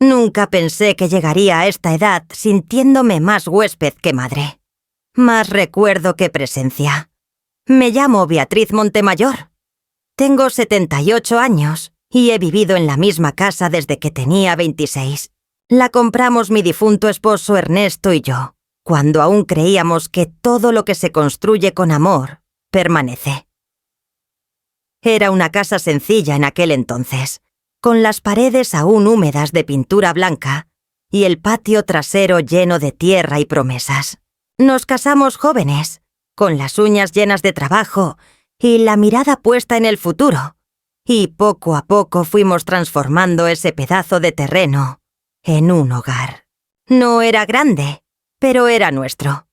Nunca pensé que llegaría a esta edad sintiéndome más huésped que madre. Más recuerdo que presencia. Me llamo Beatriz Montemayor. Tengo 78 años y he vivido en la misma casa desde que tenía 26. La compramos mi difunto esposo Ernesto y yo, cuando aún creíamos que todo lo que se construye con amor permanece. Era una casa sencilla en aquel entonces, con las paredes aún húmedas de pintura blanca y el patio trasero lleno de tierra y promesas. Nos casamos jóvenes, con las uñas llenas de trabajo y la mirada puesta en el futuro, y poco a poco fuimos transformando ese pedazo de terreno en un hogar. No era grande, pero era nuestro,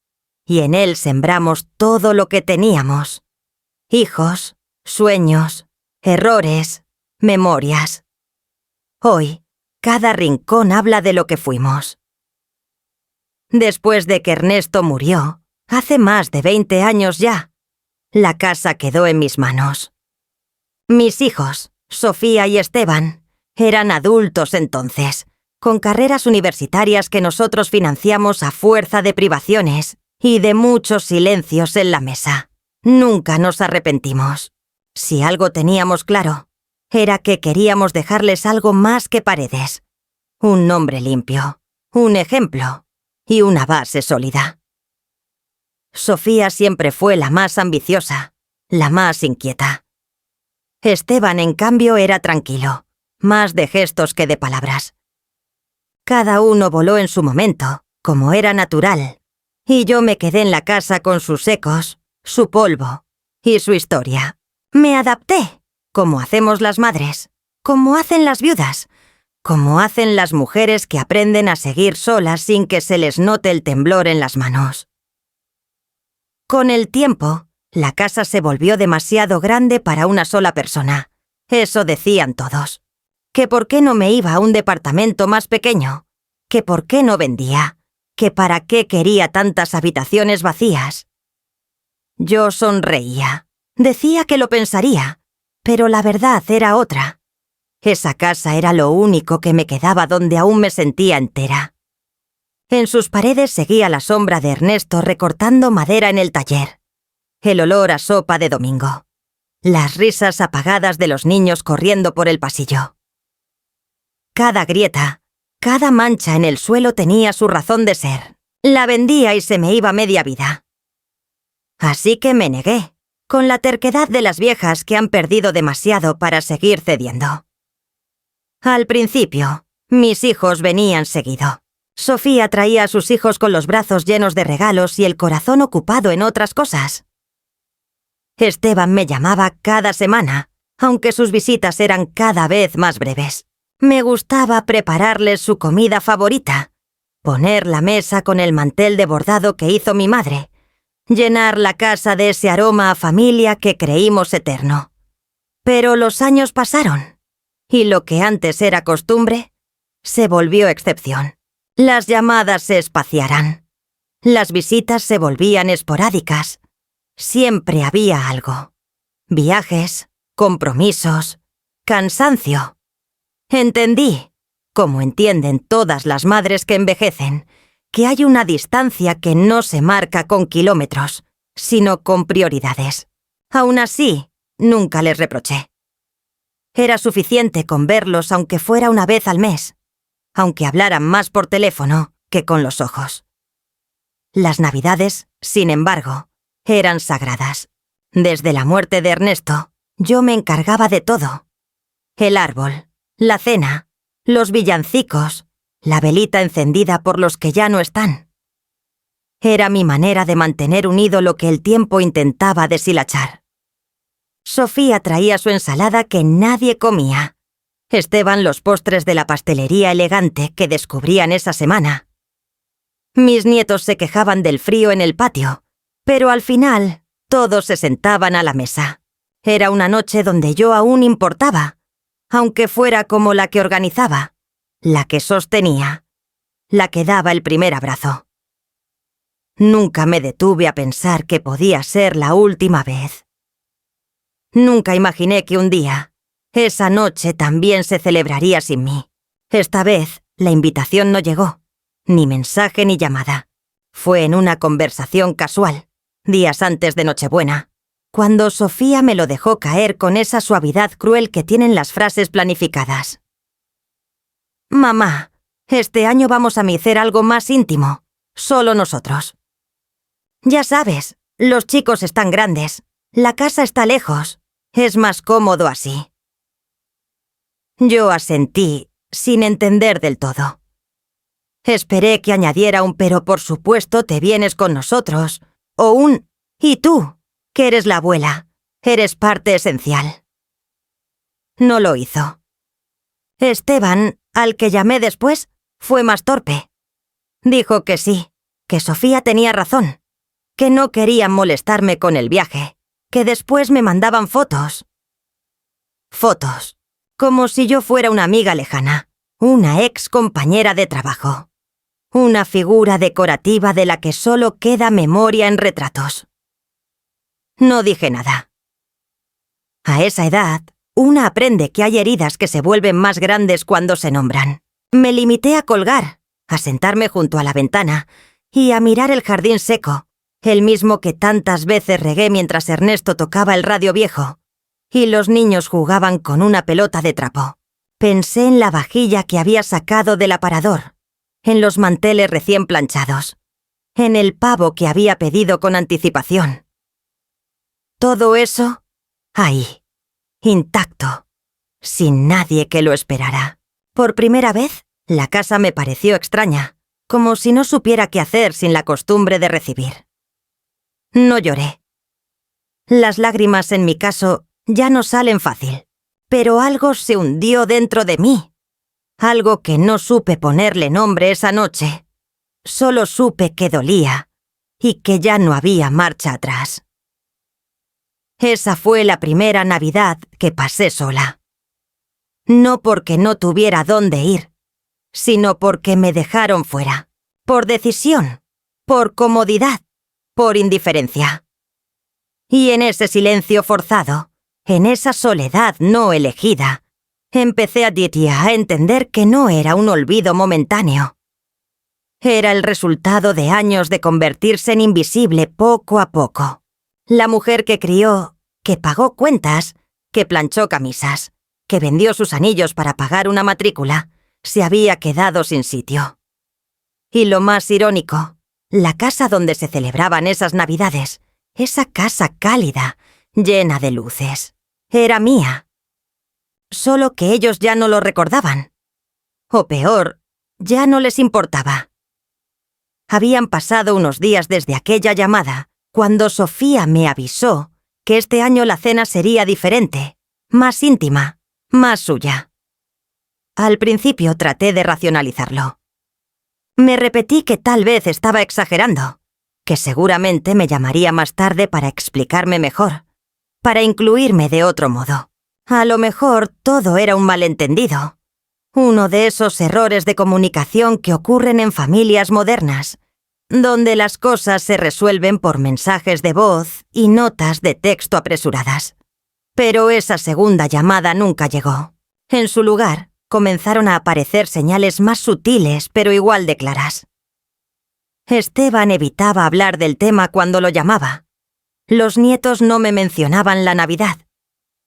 y en él sembramos todo lo que teníamos: hijos, sueños, errores, memorias. Hoy, cada rincón habla de lo que fuimos. Después de que Ernesto murió, hace más de 20 años ya, la casa quedó en mis manos. Mis hijos, Sofía y Esteban, eran adultos entonces, con carreras universitarias que nosotros financiamos a fuerza de privaciones y de muchos silencios en la mesa. Nunca nos arrepentimos. Si algo teníamos claro, era que queríamos dejarles algo más que paredes. Un nombre limpio, un ejemplo y una base sólida. Sofía siempre fue la más ambiciosa, la más inquieta. Esteban, en cambio, era tranquilo, más de gestos que de palabras. Cada uno voló en su momento, como era natural, y yo me quedé en la casa con sus ecos, su polvo y su historia. Me adapté, como hacemos las madres, como hacen las viudas, como hacen las mujeres que aprenden a seguir solas sin que se les note el temblor en las manos. Con el tiempo, la casa se volvió demasiado grande para una sola persona. Eso decían todos. Que por qué no me iba a un departamento más pequeño, que por qué no vendía, que para qué quería tantas habitaciones vacías. Yo sonreía. Decía que lo pensaría, pero la verdad era otra. Esa casa era lo único que me quedaba donde aún me sentía entera. En sus paredes seguía la sombra de Ernesto recortando madera en el taller, el olor a sopa de domingo, las risas apagadas de los niños corriendo por el pasillo. Cada grieta, cada mancha en el suelo tenía su razón de ser. La vendía y se me iba media vida. Así que me negué, con la terquedad de las viejas que han perdido demasiado para seguir cediendo. Al principio, mis hijos venían seguido. Sofía traía a sus hijos con los brazos llenos de regalos y el corazón ocupado en otras cosas. Esteban me llamaba cada semana, aunque sus visitas eran cada vez más breves. Me gustaba prepararles su comida favorita, poner la mesa con el mantel de bordado que hizo mi madre, llenar la casa de ese aroma a familia que creímos eterno. Pero los años pasaron, y lo que antes era costumbre, se volvió excepción. Las llamadas se espaciaran. Las visitas se volvían esporádicas. Siempre había algo. Viajes, compromisos, cansancio. Entendí, como entienden todas las madres que envejecen, que hay una distancia que no se marca con kilómetros, sino con prioridades. Aún así, nunca les reproché. Era suficiente con verlos aunque fuera una vez al mes, aunque hablaran más por teléfono que con los ojos. Las Navidades, sin embargo, eran sagradas. Desde la muerte de Ernesto, yo me encargaba de todo. El árbol, la cena, los villancicos, la velita encendida por los que ya no están. Era mi manera de mantener unido lo que el tiempo intentaba deshilachar. Sofía traía su ensalada que nadie comía. Esteban los postres de la pastelería elegante que descubrían esa semana. Mis nietos se quejaban del frío en el patio, pero al final todos se sentaban a la mesa. Era una noche donde yo aún importaba, aunque fuera como la que organizaba, la que sostenía, la que daba el primer abrazo. Nunca me detuve a pensar que podía ser la última vez. Nunca imaginé que un día, esa noche también se celebraría sin mí. Esta vez La invitación no llegó, ni mensaje ni llamada. Fue en una conversación casual, días antes de Nochebuena, cuando Sofía me lo dejó caer con esa suavidad cruel que tienen las frases planificadas. «Mamá, este año vamos a hacer algo más íntimo, solo nosotros. Ya sabes, los chicos están grandes, la casa está lejos, es más cómodo así». Yo asentí, sin entender del todo. Esperé que añadiera un «pero por supuesto te vienes con nosotros», o un «y tú, que eres la abuela, eres parte esencial». No lo hizo. Esteban, al que llamé después, fue más torpe. Dijo que sí, que Sofía tenía razón, que no querían molestarme con el viaje, que después me mandaban fotos. Fotos, como si yo fuera una amiga lejana, una ex compañera de trabajo, una figura decorativa de la que solo queda memoria en retratos. No dije nada. A esa edad, una aprende que hay heridas que se vuelven más grandes cuando se nombran. Me limité a colgar, a sentarme junto a la ventana y a mirar el jardín seco, el mismo que tantas veces regué mientras Ernesto tocaba el radio viejo y los niños jugaban con una pelota de trapo. Pensé en la vajilla que había sacado del aparador, en los manteles recién planchados, en el pavo que había pedido con anticipación. Todo eso, ahí, intacto, sin nadie que lo esperara. Por primera vez, la casa me pareció extraña, como si no supiera qué hacer sin la costumbre de recibir. No lloré. Las lágrimas, en mi caso, ya no salen fácil, pero algo se hundió dentro de mí. Algo que no supe ponerle nombre esa noche. Solo supe que dolía y que ya no había marcha atrás. Esa fue la primera Navidad que pasé sola. No porque no tuviera dónde ir, sino porque me dejaron fuera, por decisión, por comodidad, por indiferencia. Y en ese silencio forzado, en esa soledad no elegida, empecé a entender que no era un olvido momentáneo. Era el resultado de años de convertirse en invisible poco a poco. La mujer que crió, que pagó cuentas, que planchó camisas, que vendió sus anillos para pagar una matrícula, se había quedado sin sitio. Y lo más irónico, la casa donde se celebraban esas Navidades, esa casa cálida, llena de luces, era mía. Solo que ellos ya no lo recordaban. O peor, ya no les importaba. Habían pasado unos días desde aquella llamada, cuando Sofía me avisó que este año la cena sería diferente, más íntima, más suya. Al principio traté de racionalizarlo. Me repetí que tal vez estaba exagerando, que seguramente me llamaría más tarde para explicarme mejor, para incluirme de otro modo. A lo mejor todo era un malentendido, uno de esos errores de comunicación que ocurren en familias modernas, donde las cosas se resuelven por mensajes de voz y notas de texto apresuradas. Pero esa segunda llamada nunca llegó. En su lugar, comenzaron a aparecer señales más sutiles pero igual de claras. Esteban evitaba hablar del tema cuando lo llamaba. Los nietos no me mencionaban la Navidad.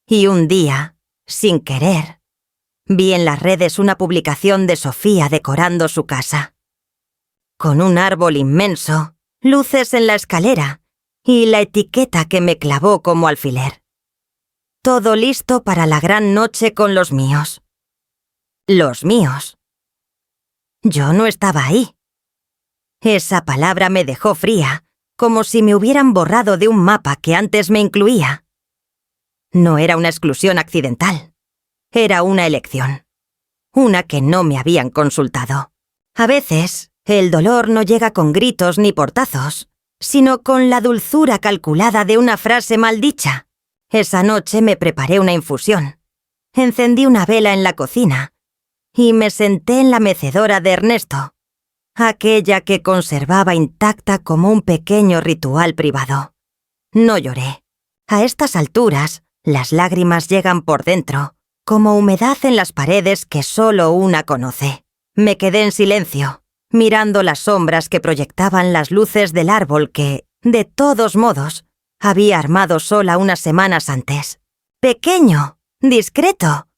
Y un día, sin querer, vi en las redes una publicación de Sofía decorando su casa. Con un árbol inmenso, luces en la escalera y la etiqueta que me clavó como alfiler. Todo listo para la gran noche con los míos. Los míos. Yo no estaba ahí. Esa palabra me dejó fría, como si me hubieran borrado de un mapa que antes me incluía. No era una exclusión accidental. Era una elección. Una que no me habían consultado. A veces, el dolor no llega con gritos ni portazos, sino con la dulzura calculada de una frase mal dicha. Esa noche me preparé una infusión. Encendí una vela en la cocina y me senté en la mecedora de Ernesto, aquella que conservaba intacta como un pequeño ritual privado. No lloré. A estas alturas, las lágrimas llegan por dentro, como humedad en las paredes que solo una conoce. Me quedé en silencio, mirando las sombras que proyectaban las luces del árbol que, de todos modos, había armado sola unas semanas antes. Pequeño, discreto,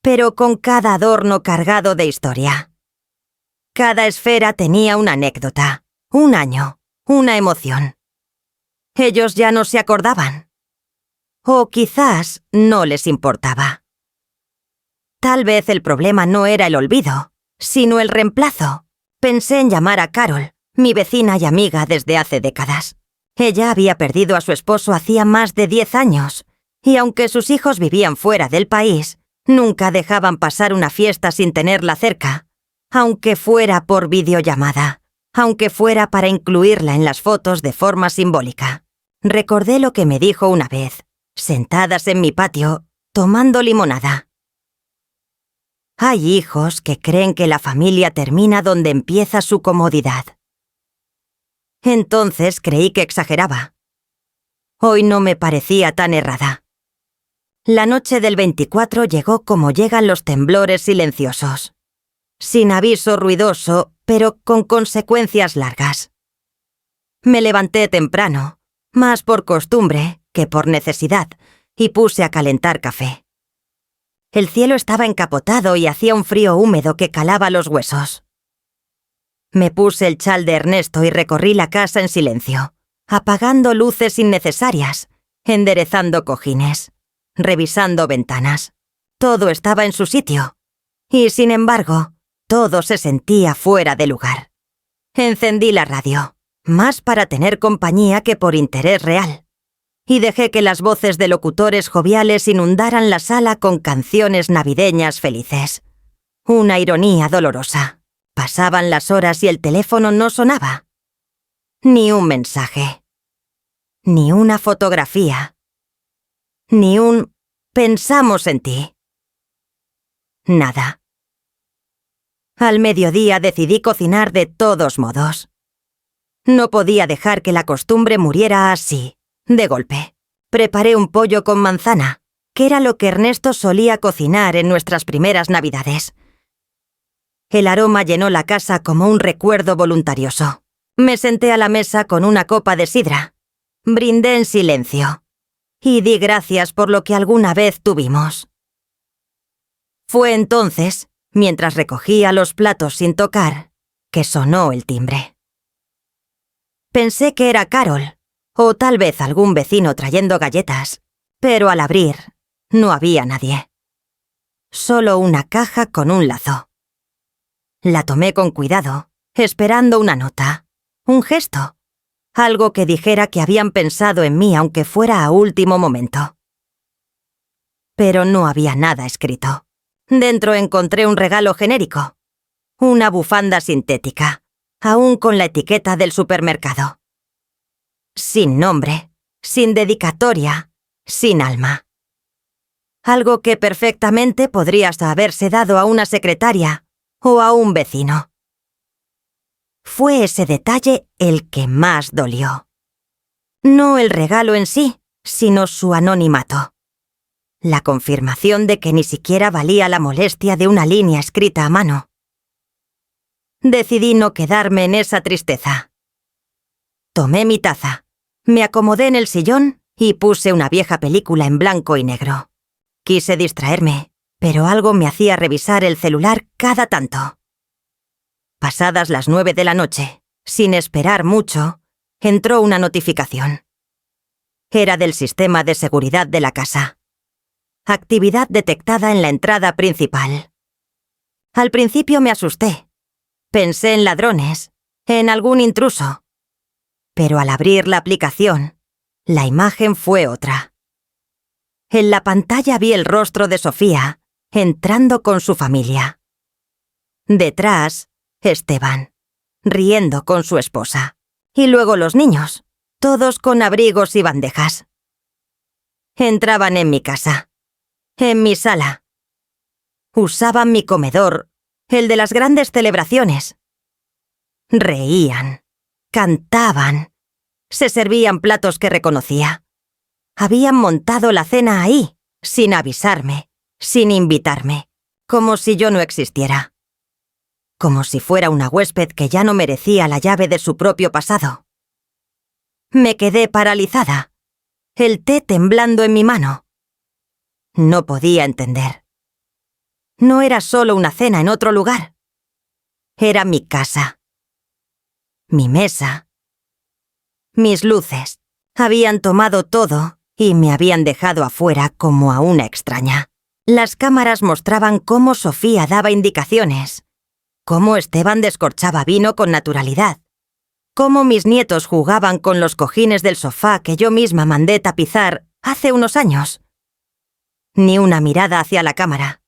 pero con cada adorno cargado de historia. Cada esfera tenía una anécdota, un año, una emoción. Ellos ya no se acordaban. O quizás no les importaba. Tal vez el problema no era el olvido, sino el reemplazo. Pensé en llamar a Carol, mi vecina y amiga desde hace décadas. Ella había perdido a su esposo hacía más de 10 años, y aunque sus hijos vivían fuera del país, nunca dejaban pasar una fiesta sin tenerla cerca, aunque fuera por videollamada, aunque fuera para incluirla en las fotos de forma simbólica. Recordé lo que me dijo una vez, sentadas en mi patio, tomando limonada. Hay hijos que creen que la familia termina donde empieza su comodidad. Entonces creí que exageraba. Hoy no me parecía tan errada. La noche del 24 llegó como llegan los temblores silenciosos. Sin aviso ruidoso, pero con consecuencias largas. Me levanté temprano, más por costumbre que por necesidad, y puse a calentar café. El cielo estaba encapotado y hacía un frío húmedo que calaba los huesos. Me puse el chal de Ernesto y recorrí la casa en silencio, apagando luces innecesarias, enderezando cojines, revisando ventanas. Todo estaba en su sitio, y sin embargo, todo se sentía fuera de lugar. Encendí la radio, más para tener compañía que por interés real, y dejé que las voces de locutores joviales inundaran la sala con canciones navideñas felices. Una ironía dolorosa. Pasaban las horas y el teléfono no sonaba. Ni un mensaje. Ni una fotografía. Ni un «pensamos en ti». Nada. Al mediodía decidí cocinar de todos modos. No podía dejar que la costumbre muriera así, de golpe. Preparé un pollo con manzana, que era lo que Ernesto solía cocinar en nuestras primeras Navidades. El aroma llenó la casa como un recuerdo voluntarioso. Me senté a la mesa con una copa de sidra. Brindé en silencio. Y di gracias por lo que alguna vez tuvimos. Fue entonces, mientras recogía los platos sin tocar, que sonó el timbre. Pensé que era Carol, o tal vez algún vecino trayendo galletas, pero al abrir, no había nadie. Solo una caja con un lazo. La tomé con cuidado, esperando una nota, un gesto, algo que dijera que habían pensado en mí aunque fuera a último momento. Pero no había nada escrito. Dentro encontré un regalo genérico, una bufanda sintética, aún con la etiqueta del supermercado. Sin nombre, sin dedicatoria, sin alma. Algo que perfectamente podría haberse dado a una secretaria o a un vecino. Fue ese detalle el que más dolió. No el regalo en sí, sino su anonimato. La confirmación de que ni siquiera valía la molestia de una línea escrita a mano. Decidí no quedarme en esa tristeza. Tomé mi taza, me acomodé en el sillón y puse una vieja película en blanco y negro. Quise distraerme, pero algo me hacía revisar el celular cada tanto. Pasadas las 9 de la noche, sin esperar mucho, entró una notificación. Era del sistema de seguridad de la casa. Actividad detectada en la entrada principal. Al principio me asusté. Pensé en ladrones, en algún intruso. Pero al abrir la aplicación, la imagen fue otra. En la pantalla vi el rostro de Sofía, entrando con su familia. Detrás, Esteban, riendo con su esposa. Y luego los niños, todos con abrigos y bandejas. Entraban en mi casa, en mi sala. Usaban mi comedor, el de las grandes celebraciones. Reían, cantaban, se servían platos que reconocía. Habían montado la cena ahí, sin avisarme, sin invitarme, como si yo no existiera. como si fuera una huésped que ya no merecía la llave de su propio pasado. Me quedé paralizada, el té temblando en mi mano. No podía entender. No era solo una cena en otro lugar. Era mi casa. Mi mesa. Mis luces. Habían tomado todo y me habían dejado afuera como a una extraña. Las cámaras mostraban cómo Sofía daba indicaciones, cómo Esteban descorchaba vino con naturalidad, cómo mis nietos jugaban con los cojines del sofá que yo misma mandé tapizar hace unos años. Ni una mirada hacia la cámara.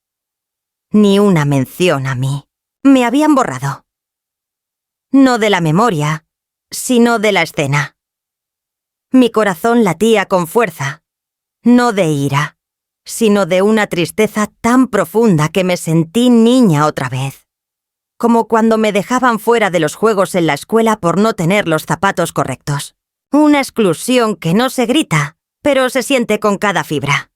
Ni una mención a mí. Me habían borrado. No de la memoria, sino de la escena. Mi corazón latía con fuerza, no de ira, sino de una tristeza tan profunda que me sentí niña otra vez. Como cuando me dejaban fuera de los juegos en la escuela por no tener los zapatos correctos. Una exclusión que no se grita, pero se siente con cada fibra.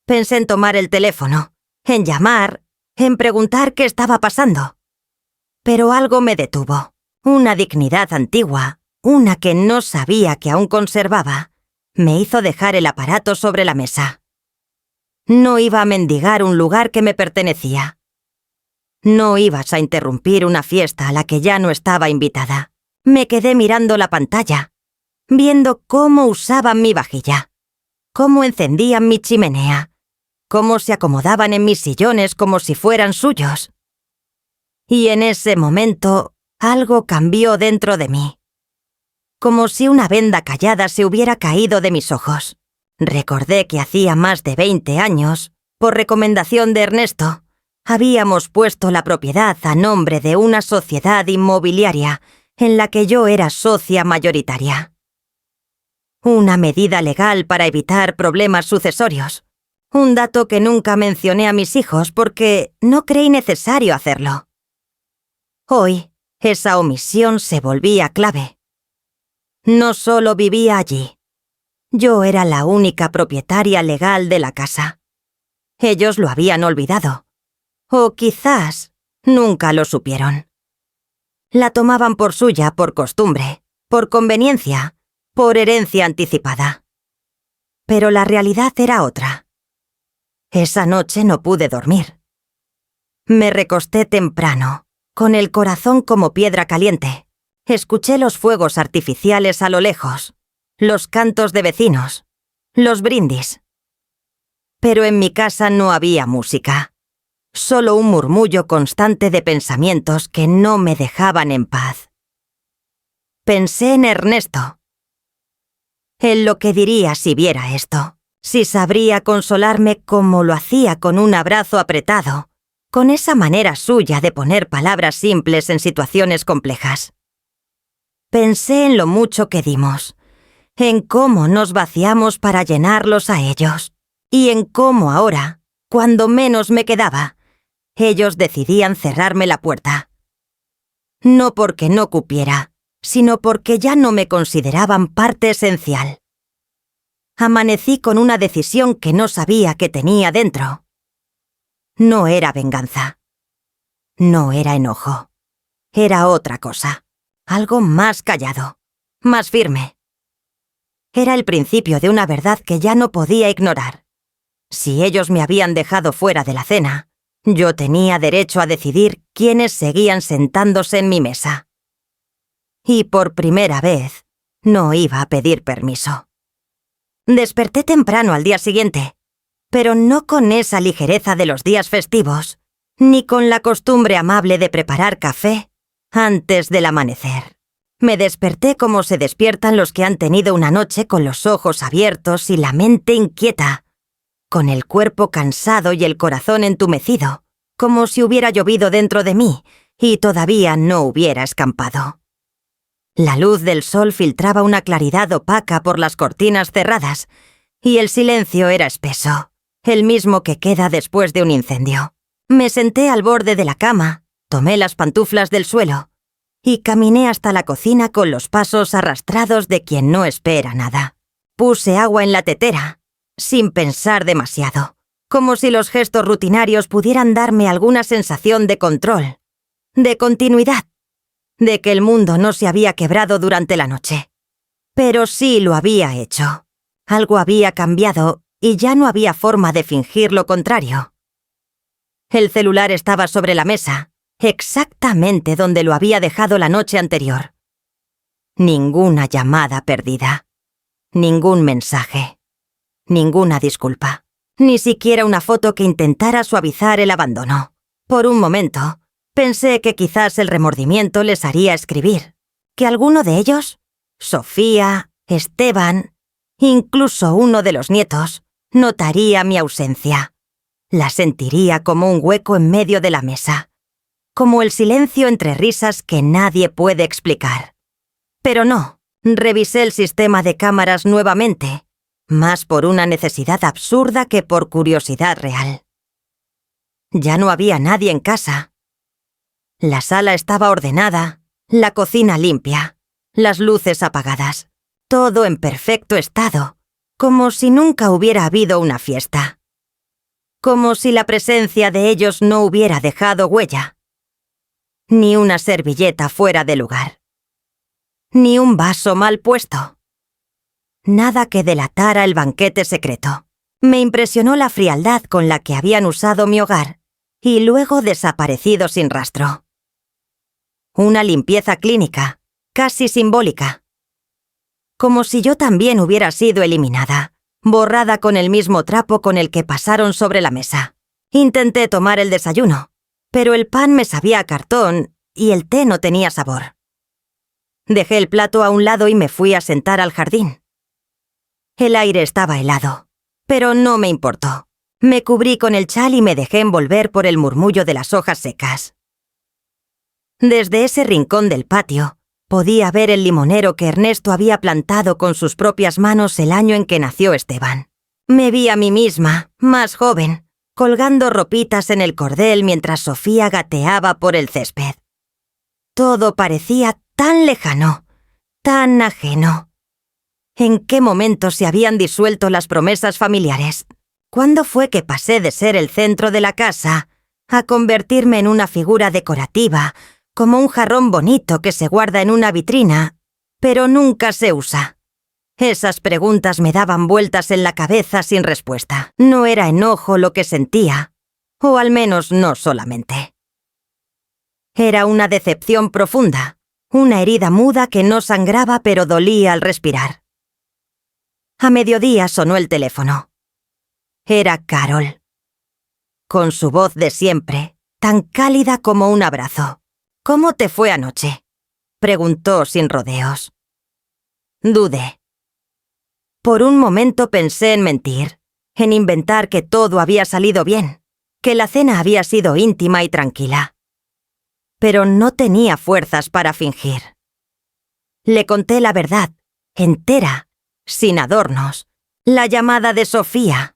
Pensé en tomar el teléfono, en llamar, en preguntar qué estaba pasando. Pero algo me detuvo. Una dignidad antigua, una que no sabía que aún conservaba, me hizo dejar el aparato sobre la mesa. No iba a mendigar un lugar que me pertenecía. No ibas a interrumpir una fiesta a la que ya no estaba invitada. Me quedé mirando la pantalla, viendo cómo usaban mi vajilla, cómo encendían mi chimenea, cómo se acomodaban en mis sillones como si fueran suyos. Y en ese momento, algo cambió dentro de mí. Como si una venda callada se hubiera caído de mis ojos. Recordé que hacía más de 20 años, por recomendación de Ernesto, habíamos puesto la propiedad a nombre de una sociedad inmobiliaria en la que yo era socia mayoritaria. Una medida legal para evitar problemas sucesorios. Un dato que nunca mencioné a mis hijos porque no creí necesario hacerlo. Hoy, esa omisión se volvía clave. No solo vivía allí. Yo era la única propietaria legal de la casa. Ellos lo habían olvidado. O quizás nunca lo supieron. La tomaban por suya por costumbre, por conveniencia, por herencia anticipada. Pero la realidad era otra. Esa noche no pude dormir. Me recosté temprano, con el corazón como piedra caliente. Escuché los fuegos artificiales a lo lejos, los cantos de vecinos, los brindis. Pero en mi casa no había música, solo un murmullo constante de pensamientos que no me dejaban en paz. Pensé en Ernesto, en lo que diría si viera esto, si sabría consolarme como lo hacía con un abrazo apretado, con esa manera suya de poner palabras simples en situaciones complejas. Pensé en lo mucho que dimos, en cómo nos vaciamos para llenarlos a ellos, y en cómo ahora, cuando menos me quedaba, ellos decidían cerrarme la puerta. No porque no cupiera, sino porque ya no me consideraban parte esencial. Amanecí con una decisión que no sabía que tenía dentro. No era venganza. No era enojo. Era otra cosa. Algo más callado, más firme. Era el principio de una verdad que ya no podía ignorar. Si ellos me habían dejado fuera de la cena, yo tenía derecho a decidir quiénes seguían sentándose en mi mesa. Y por primera vez, no iba a pedir permiso. Desperté temprano al día siguiente, pero no con esa ligereza de los días festivos, ni con la costumbre amable de preparar café antes del amanecer. Me desperté como se despiertan los que han tenido una noche con los ojos abiertos y la mente inquieta, con el cuerpo cansado y el corazón entumecido, como si hubiera llovido dentro de mí y todavía no hubiera escampado. La luz del sol filtraba una claridad opaca por las cortinas cerradas y el silencio era espeso, el mismo que queda después de un incendio. Me senté al borde de la cama, tomé las pantuflas del suelo y caminé hasta la cocina con los pasos arrastrados de quien no espera nada. Puse agua en la tetera, sin pensar demasiado, como si los gestos rutinarios pudieran darme alguna sensación de control. de continuidad, de que el mundo no se había quebrado durante la noche. Pero sí lo había hecho. Algo había cambiado y ya no había forma de fingir lo contrario. El celular estaba sobre la mesa, exactamente donde lo había dejado la noche anterior. Ninguna llamada perdida, ningún mensaje, ninguna disculpa, ni siquiera una foto que intentara suavizar el abandono. Por un momento, pensé que quizás el remordimiento les haría escribir, que alguno de ellos, Sofía, Esteban, incluso uno de los nietos, notaría mi ausencia. La sentiría como un hueco en medio de la mesa, como el silencio entre risas que nadie puede explicar. Pero no, revisé el sistema de cámaras nuevamente, más por una necesidad absurda que por curiosidad real. Ya no había nadie en casa. La sala estaba ordenada, la cocina limpia, las luces apagadas, todo en perfecto estado, como si nunca hubiera habido una fiesta. Como si la presencia de ellos no hubiera dejado huella. Ni una servilleta fuera de lugar. Ni un vaso mal puesto. Nada que delatara el banquete secreto. Me impresionó la frialdad con la que habían usado mi hogar y luego desaparecido sin rastro. Una limpieza clínica, casi simbólica. Como si yo también hubiera sido eliminada, borrada con el mismo trapo con el que pasaron sobre la mesa. Intenté tomar el desayuno, pero el pan me sabía a cartón y el té no tenía sabor. Dejé el plato a un lado y me fui a sentar al jardín. El aire estaba helado, pero no me importó. Me cubrí con el chal y me dejé envolver por el murmullo de las hojas secas. Desde ese rincón del patio, podía ver el limonero que Ernesto había plantado con sus propias manos el año en que nació Esteban. Me vi a mí misma, más joven, colgando ropitas en el cordel mientras Sofía gateaba por el césped. Todo parecía tan lejano, tan ajeno. ¿En qué momento se habían disuelto las promesas familiares? ¿Cuándo fue que pasé de ser el centro de la casa a convertirme en una figura decorativa, como un jarrón bonito que se guarda en una vitrina, pero nunca se usa? Esas preguntas me daban vueltas en la cabeza sin respuesta. No era enojo lo que sentía, o al menos no solamente. Era una decepción profunda, una herida muda que no sangraba pero dolía al respirar. A mediodía sonó el teléfono. Era Carol. Con su voz de siempre, tan cálida como un abrazo. «¿Cómo te fue anoche?», preguntó sin rodeos. Dudé. Por un momento pensé en mentir, en inventar que todo había salido bien, que la cena había sido íntima y tranquila. Pero no tenía fuerzas para fingir. Le conté la verdad, entera, sin adornos, la llamada de Sofía,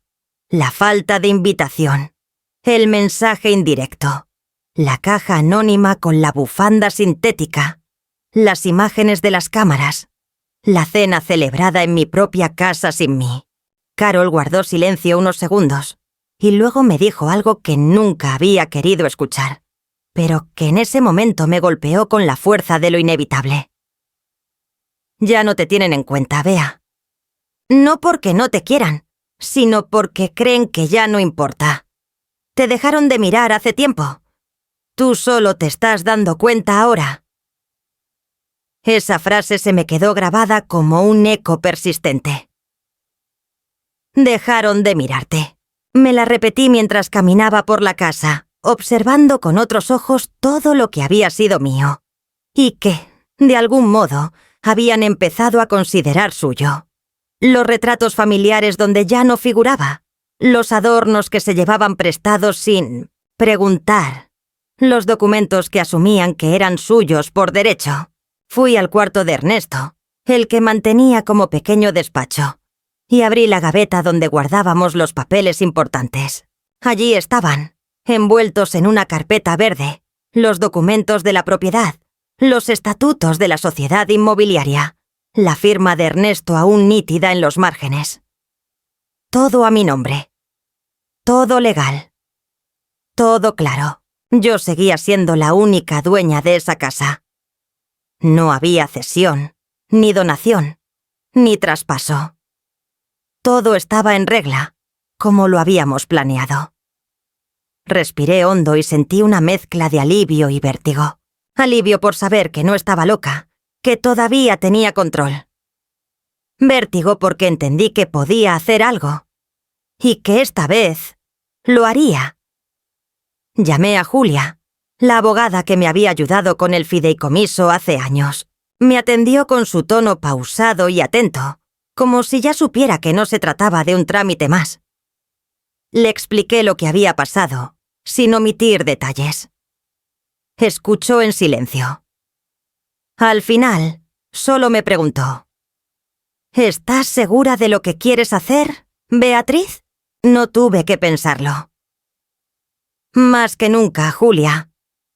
la falta de invitación, el mensaje indirecto, la caja anónima con la bufanda sintética, las imágenes de las cámaras, la cena celebrada en mi propia casa sin mí. Carol guardó silencio unos segundos y luego me dijo algo que nunca había querido escuchar, pero que en ese momento me golpeó con la fuerza de lo inevitable. «Ya no te tienen en cuenta, Bea. No porque no te quieran, sino porque creen que ya no importa. Te dejaron de mirar hace tiempo. Tú solo te estás dando cuenta ahora». Esa frase se me quedó grabada como un eco persistente. Dejaron de mirarte. Me la repetí mientras caminaba por la casa, observando con otros ojos todo lo que había sido mío, y que, de algún modo, habían empezado a considerar suyo. Los retratos familiares donde ya no figuraba, los adornos que se llevaban prestados sin preguntar, los documentos que asumían que eran suyos por derecho. Fui al cuarto de Ernesto, el que mantenía como pequeño despacho, y abrí la gaveta donde guardábamos los papeles importantes. Allí estaban, envueltos en una carpeta verde, los documentos de la propiedad, los estatutos de la sociedad inmobiliaria, la firma de Ernesto aún nítida en los márgenes. Todo a mi nombre. Todo legal. Todo claro. Yo seguía siendo la única dueña de esa casa. No había cesión, ni donación, ni traspaso. Todo estaba en regla, como lo habíamos planeado. Respiré hondo y sentí una mezcla de alivio y vértigo. Alivio por saber que no estaba loca, que todavía tenía control. Vértigo porque entendí que podía hacer algo. Y que esta vez lo haría. Llamé a Julia, la abogada que me había ayudado con el fideicomiso hace años. Me atendió con su tono pausado y atento, como si ya supiera que no se trataba de un trámite más. Le expliqué lo que había pasado, sin omitir detalles. Escuchó en silencio. Al final, solo me preguntó: ¿estás segura de lo que quieres hacer, Beatriz? No tuve que pensarlo. Más que nunca, Julia,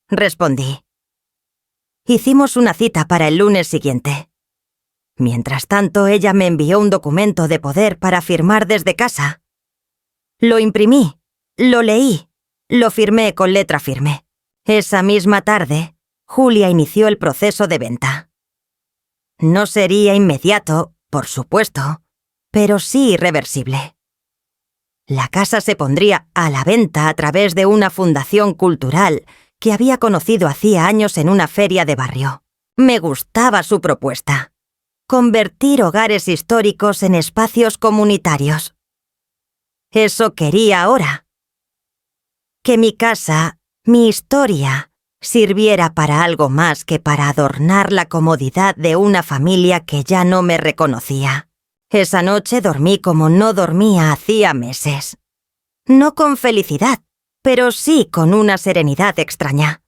respondí. Hicimos una cita para el lunes siguiente. Mientras tanto, ella me envió un documento de poder para firmar desde casa. Lo imprimí, lo leí, lo firmé con letra firme. Esa misma tarde, Julia inició el proceso de venta. No sería inmediato, por supuesto, pero sí irreversible. La casa se pondría a la venta a través de una fundación cultural que había conocido hacía años en una feria de barrio. Me gustaba su propuesta: convertir hogares históricos en espacios comunitarios. Eso quería ahora. Que mi casa, mi historia, sirviera para algo más que para adornar la comodidad de una familia que ya no me reconocía. Esa noche dormí como no dormía hacía meses. No con felicidad, pero sí con una serenidad extraña.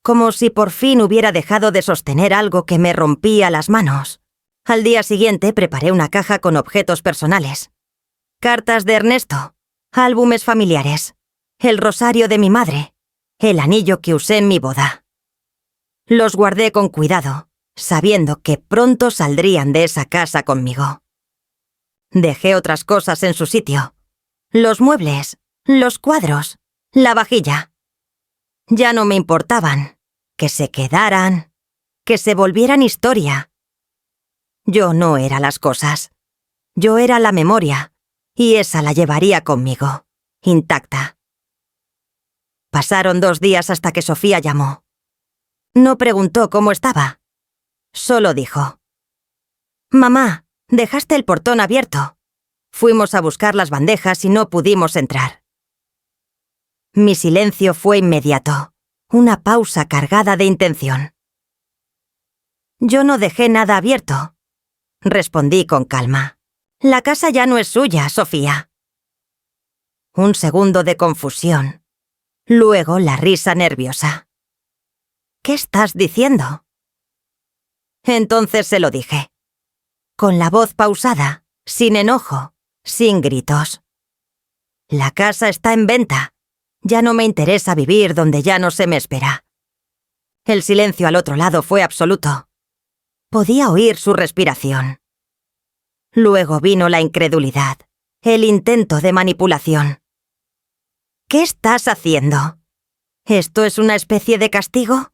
Como si por fin hubiera dejado de sostener algo que me rompía las manos. Al día siguiente preparé una caja con objetos personales. Cartas de Ernesto, álbumes familiares, el rosario de mi madre, el anillo que usé en mi boda. Los guardé con cuidado, sabiendo que pronto saldrían de esa casa conmigo. Dejé otras cosas en su sitio. Los muebles, los cuadros, la vajilla. Ya no me importaban. Que se quedaran, que se volvieran historia. Yo no era las cosas. Yo era la memoria, y esa la llevaría conmigo, intacta. Pasaron 2 días hasta que Sofía llamó. No preguntó cómo estaba. Solo dijo: «Mamá, dejaste el portón abierto. Fuimos a buscar las bandejas y no pudimos entrar». Mi silencio fue inmediato, una pausa cargada de intención. «Yo no dejé nada abierto», respondí con calma. «La casa ya no es suya, Sofía». Un segundo de confusión. Luego la risa nerviosa. «¿Qué estás diciendo?». Entonces se lo dije, con la voz pausada, sin enojo, sin gritos. «La casa está en venta. Ya no me interesa vivir donde ya no se me espera». El silencio al otro lado fue absoluto. Podía oír su respiración. Luego vino la incredulidad, el intento de manipulación. «¿Qué estás haciendo? ¿Esto es una especie de castigo?».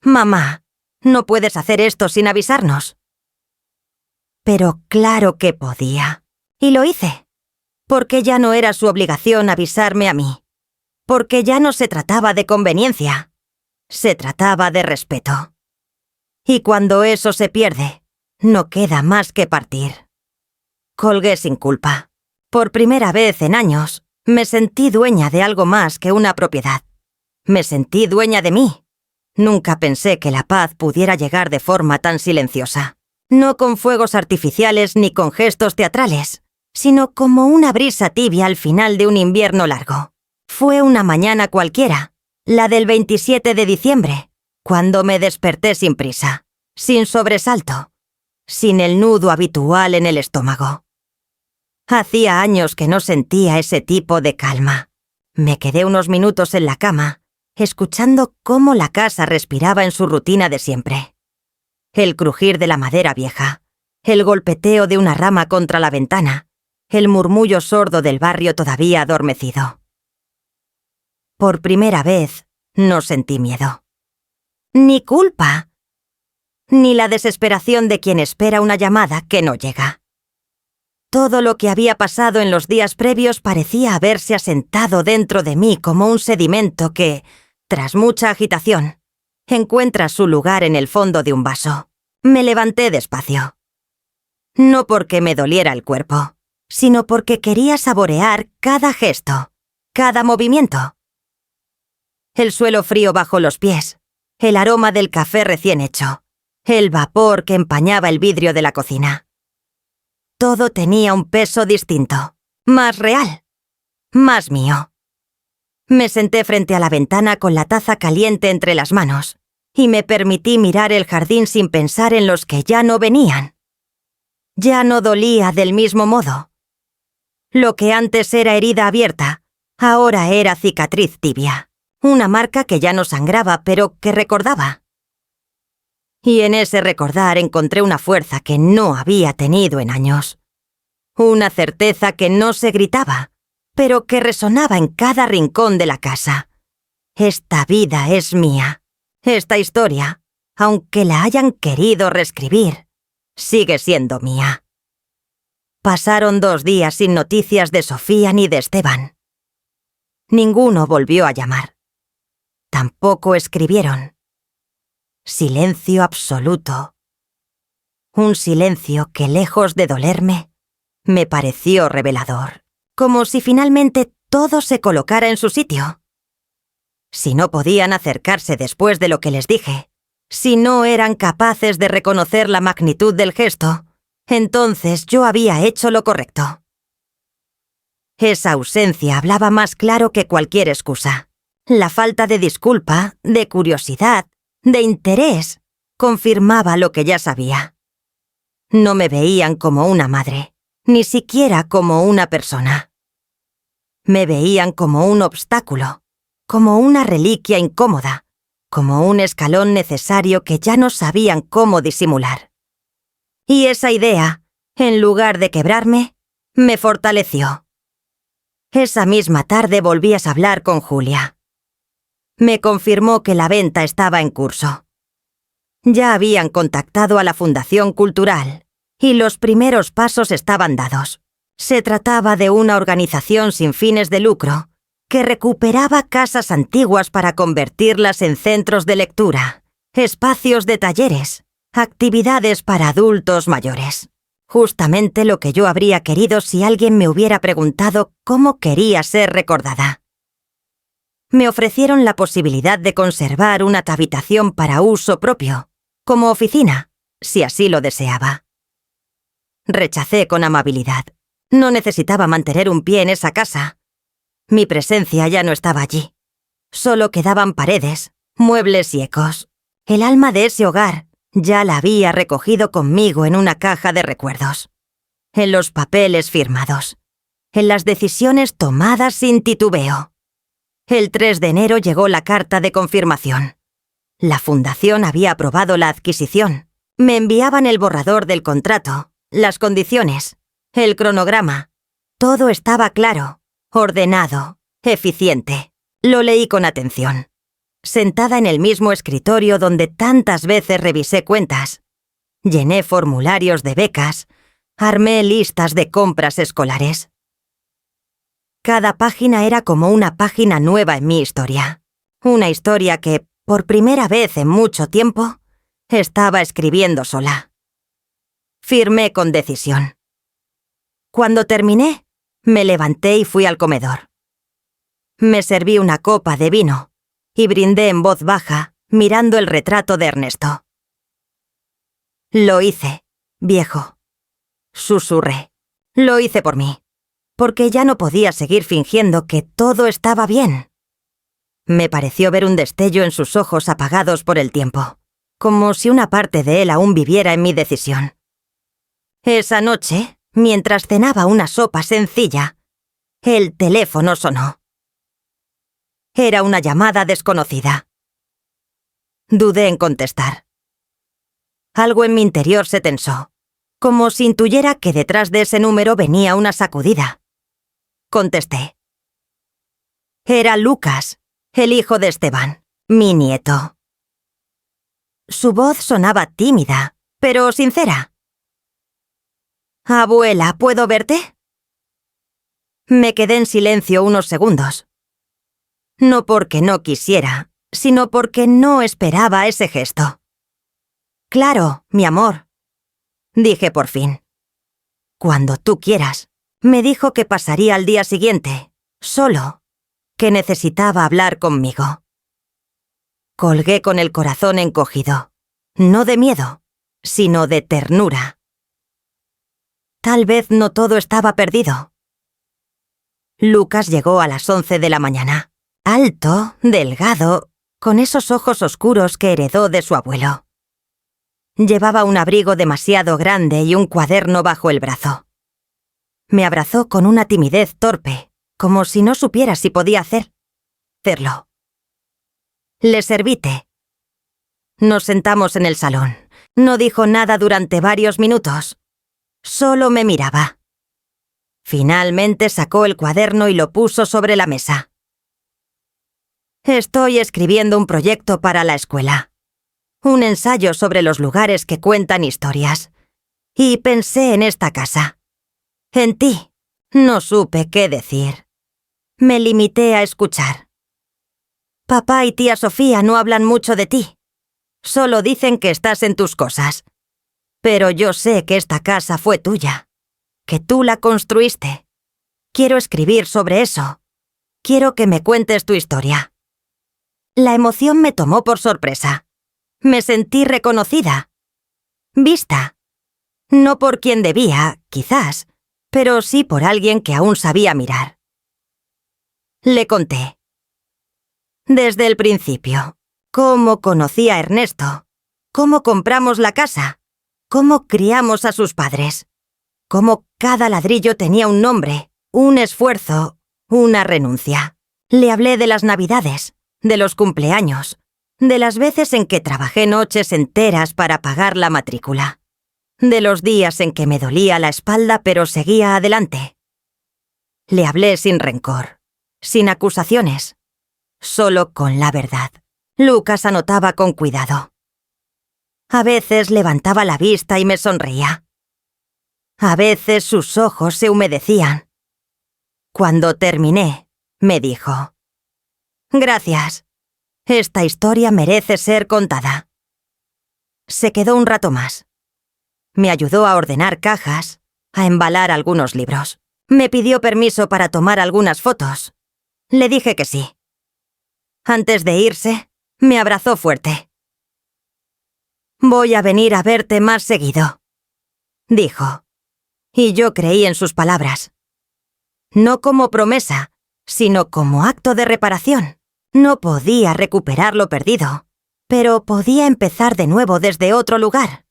«Mamá, no puedes hacer esto sin avisarnos». Pero claro que podía. Y lo hice. Porque ya no era su obligación avisarme a mí. Porque ya no se trataba de conveniencia. Se trataba de respeto. Y cuando eso se pierde, no queda más que partir. Colgué sin culpa. Por primera vez en años, me sentí dueña de algo más que una propiedad. Me sentí dueña de mí. Nunca pensé que la paz pudiera llegar de forma tan silenciosa. No con fuegos artificiales ni con gestos teatrales, sino como una brisa tibia al final de un invierno largo. Fue una mañana cualquiera, la del 27 de diciembre, cuando me desperté sin prisa, sin sobresalto, sin el nudo habitual en el estómago. Hacía años que no sentía ese tipo de calma. Me quedé unos minutos en la cama, escuchando cómo la casa respiraba en su rutina de siempre. El crujir de la madera vieja, el golpeteo de una rama contra la ventana, el murmullo sordo del barrio todavía adormecido. Por primera vez, no sentí miedo. Ni culpa. Ni la desesperación de quien espera una llamada que no llega. Todo lo que había pasado en los días previos parecía haberse asentado dentro de mí como un sedimento que, tras mucha agitación, encuentra su lugar en el fondo de un vaso. Me levanté despacio. No porque me doliera el cuerpo, sino porque quería saborear cada gesto, cada movimiento. El suelo frío bajo los pies, el aroma del café recién hecho, el vapor que empañaba el vidrio de la cocina. Todo tenía un peso distinto, más real, más mío. Me senté frente a la ventana con la taza caliente entre las manos y me permití mirar el jardín sin pensar en los que ya no venían. Ya no dolía del mismo modo. Lo que antes era herida abierta, ahora era cicatriz tibia, una marca que ya no sangraba pero que recordaba. Y en ese recordar encontré una fuerza que no había tenido en años. Una certeza que no se gritaba, pero que resonaba en cada rincón de la casa. Esta vida es mía. Esta historia, aunque la hayan querido reescribir, sigue siendo mía. Pasaron 2 días sin noticias de Sofía ni de Esteban. Ninguno volvió a llamar. Tampoco escribieron. Silencio absoluto. Un silencio que, lejos de dolerme, me pareció revelador, como si finalmente todo se colocara en su sitio. Si no podían acercarse después de lo que les dije, si no eran capaces de reconocer la magnitud del gesto, entonces yo había hecho lo correcto. Esa ausencia hablaba más claro que cualquier excusa. La falta de disculpa, de curiosidad, de interés, confirmaba lo que ya sabía. No me veían como una madre, ni siquiera como una persona. Me veían como un obstáculo, como una reliquia incómoda, como un escalón necesario que ya no sabían cómo disimular. Y esa idea, en lugar de quebrarme, me fortaleció. Esa misma tarde volví a hablar con Julia. Me confirmó que la venta estaba en curso. Ya habían contactado a la Fundación Cultural y los primeros pasos estaban dados. Se trataba de una organización sin fines de lucro que recuperaba casas antiguas para convertirlas en centros de lectura, espacios de talleres, actividades para adultos mayores. Justamente lo que yo habría querido si alguien me hubiera preguntado cómo quería ser recordada. Me ofrecieron la posibilidad de conservar una habitación para uso propio, como oficina, si así lo deseaba. Rechacé con amabilidad. No necesitaba mantener un pie en esa casa. Mi presencia ya no estaba allí. Solo quedaban paredes, muebles y ecos. El alma de ese hogar ya la había recogido conmigo en una caja de recuerdos. En los papeles firmados. En las decisiones tomadas sin titubeo. El 3 de enero llegó la carta de confirmación. La fundación había aprobado la adquisición. Me enviaban el borrador del contrato, las condiciones, el cronograma. Todo estaba claro, ordenado, eficiente. Lo leí con atención. Sentada en el mismo escritorio donde tantas veces revisé cuentas. Llené formularios de becas, armé listas de compras escolares. Cada página era como una página nueva en mi historia. Una historia que, por primera vez en mucho tiempo, estaba escribiendo sola. Firmé con decisión. Cuando terminé, me levanté y fui al comedor. Me serví una copa de vino y brindé en voz baja, mirando el retrato de Ernesto. Lo hice, viejo. Susurré. Lo hice por mí. Porque ya no podía seguir fingiendo que todo estaba bien. Me pareció ver un destello en sus ojos apagados por el tiempo, como si una parte de él aún viviera en mi decisión. Esa noche, mientras cenaba una sopa sencilla, el teléfono sonó. Era una llamada desconocida. Dudé en contestar. Algo en mi interior se tensó, como si intuyera que detrás de ese número venía una sacudida. Contesté. Era Lucas, el hijo de Esteban, mi nieto. Su voz sonaba tímida, pero sincera. Abuela, ¿puedo verte? Me quedé en silencio unos segundos. No porque no quisiera, sino porque no esperaba ese gesto. Claro, mi amor, dije por fin. Cuando tú quieras. Me dijo que pasaría al día siguiente, solo, que necesitaba hablar conmigo. Colgué con el corazón encogido, no de miedo, sino de ternura. Tal vez no todo estaba perdido. Lucas llegó a las 11 de la mañana, alto, delgado, con esos ojos oscuros que heredó de su abuelo. Llevaba un abrigo demasiado grande y un cuaderno bajo el brazo. Me abrazó con una timidez torpe, como si no supiera si podía hacerlo. Le serví té. Nos sentamos en el salón. No dijo nada durante varios minutos. Solo me miraba. Finalmente sacó el cuaderno y lo puso sobre la mesa. Estoy escribiendo un proyecto para la escuela. Un ensayo sobre los lugares que cuentan historias. Y pensé en esta casa. En ti. No supe qué decir. Me limité a escuchar. Papá y tía Sofía no hablan mucho de ti. Solo dicen que estás en tus cosas. Pero yo sé que esta casa fue tuya. Que tú la construiste. Quiero escribir sobre eso. Quiero que me cuentes tu historia. La emoción me tomó por sorpresa. Me sentí reconocida. Vista. No por quien debía, quizás, pero sí por alguien que aún sabía mirar. Le conté. Desde el principio. Cómo conocí a Ernesto. Cómo compramos la casa. Cómo criamos a sus padres. Cómo cada ladrillo tenía un nombre, un esfuerzo, una renuncia. Le hablé de las Navidades, de los cumpleaños, de las veces en que trabajé noches enteras para pagar la matrícula. De los días en que me dolía la espalda pero seguía adelante. Le hablé sin rencor, sin acusaciones, solo con la verdad. Lucas anotaba con cuidado. A veces levantaba la vista y me sonreía. A veces sus ojos se humedecían. Cuando terminé, me dijo: «Gracias. Esta historia merece ser contada». Se quedó un rato más. Me ayudó a ordenar cajas, a embalar algunos libros. Me pidió permiso para tomar algunas fotos. Le dije que sí. Antes de irse, me abrazó fuerte. «Voy a venir a verte más seguido», dijo. Y yo creí en sus palabras. No como promesa, sino como acto de reparación. No podía recuperar lo perdido, pero podía empezar de nuevo desde otro lugar.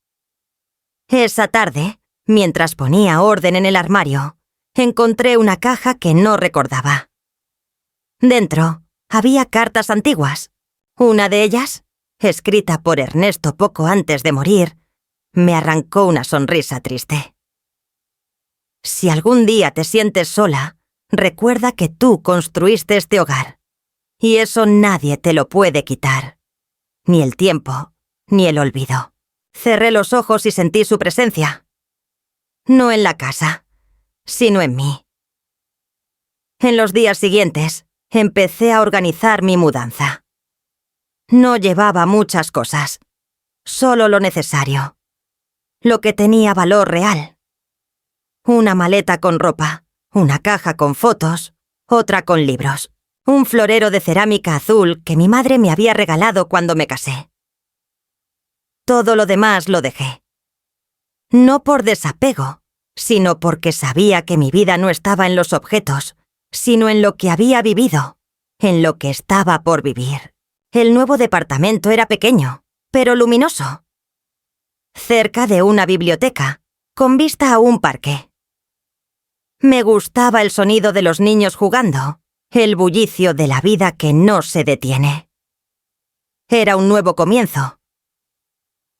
Esa tarde, mientras ponía orden en el armario, encontré una caja que no recordaba. Dentro había cartas antiguas. Una de ellas, escrita por Ernesto poco antes de morir, me arrancó una sonrisa triste. Si algún día te sientes sola, recuerda que tú construiste este hogar. Y eso nadie te lo puede quitar. Ni el tiempo, ni el olvido. Cerré los ojos y sentí su presencia. No en la casa, sino en mí. En los días siguientes, empecé a organizar mi mudanza. No llevaba muchas cosas, solo lo necesario. Lo que tenía valor real. Una maleta con ropa, una caja con fotos, otra con libros, un florero de cerámica azul que mi madre me había regalado cuando me casé. Todo lo demás lo dejé. No por desapego, sino porque sabía que mi vida no estaba en los objetos, sino en lo que había vivido, en lo que estaba por vivir. El nuevo departamento era pequeño, pero luminoso. Cerca de una biblioteca, con vista a un parque. Me gustaba el sonido de los niños jugando, el bullicio de la vida que no se detiene. Era un nuevo comienzo.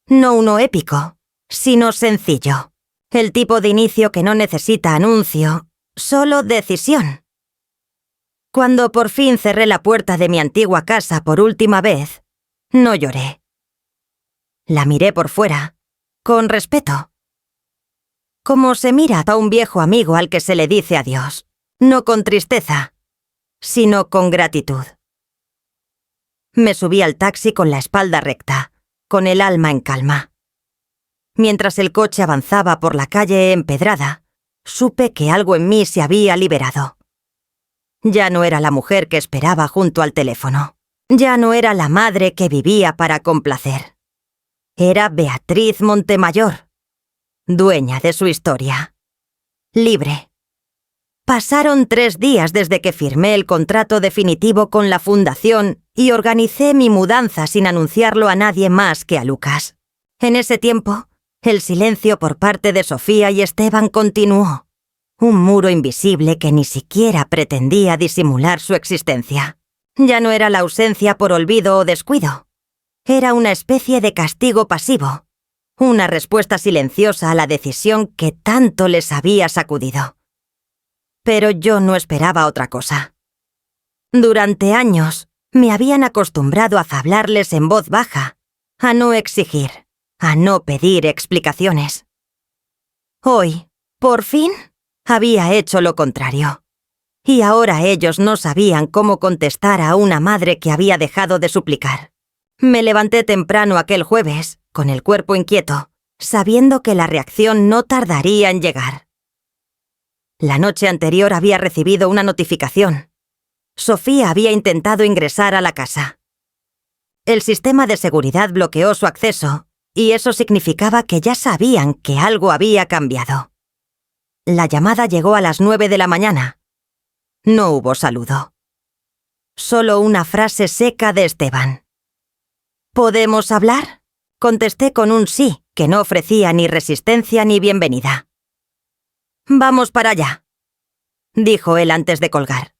No uno épico, sino sencillo. El tipo de inicio que no necesita anuncio, solo decisión. Cuando por fin cerré la puerta de mi antigua casa por última vez, no lloré. La miré por fuera, con respeto. Como se mira a un viejo amigo al que se le dice adiós, no con tristeza, sino con gratitud. Me subí al taxi con la espalda recta, con el alma en calma. Mientras el coche avanzaba por la calle empedrada, supe que algo en mí se había liberado. Ya no era la mujer que esperaba junto al teléfono. Ya no era la madre que vivía para complacer. Era Beatriz Montemayor, dueña de su historia. Libre. Pasaron 3 días desde que firmé el contrato definitivo con la fundación y organicé mi mudanza sin anunciarlo a nadie más que a Lucas. En ese tiempo, el silencio por parte de Sofía y Esteban continuó. Un muro invisible que ni siquiera pretendía disimular su existencia. Ya no era la ausencia por olvido o descuido. Era una especie de castigo pasivo. Una respuesta silenciosa a la decisión que tanto les había sacudido. Pero yo no esperaba otra cosa. Durante años, me habían acostumbrado a hablarles en voz baja, a no exigir, a no pedir explicaciones. Hoy, por fin, había hecho lo contrario. Y ahora ellos no sabían cómo contestar a una madre que había dejado de suplicar. Me levanté temprano aquel jueves, con el cuerpo inquieto, sabiendo que la reacción no tardaría en llegar. La noche anterior había recibido una notificación. Sofía había intentado ingresar a la casa. El sistema de seguridad bloqueó su acceso, y eso significaba que ya sabían que algo había cambiado. La llamada llegó a las 9 de la mañana. No hubo saludo. Solo una frase seca de Esteban. ¿Podemos hablar? Contesté con un sí, que no ofrecía ni resistencia ni bienvenida. Vamos para allá, dijo él antes de colgar.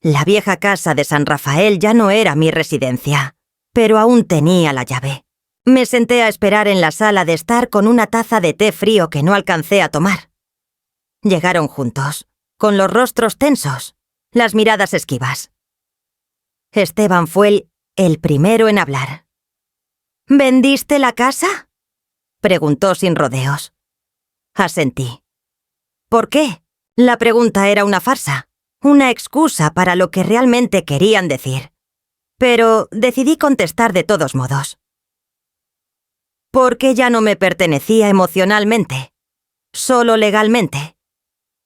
La vieja casa de San Rafael ya no era mi residencia, pero aún tenía la llave. Me senté a esperar en la sala de estar con una taza de té frío que no alcancé a tomar. Llegaron juntos, con los rostros tensos, las miradas esquivas. Esteban fue el primero en hablar. ¿Vendiste la casa?, preguntó sin rodeos. Asentí. ¿Por qué? La pregunta era una farsa, una excusa para lo que realmente querían decir. Pero decidí contestar de todos modos. Porque ya no me pertenecía emocionalmente, solo legalmente.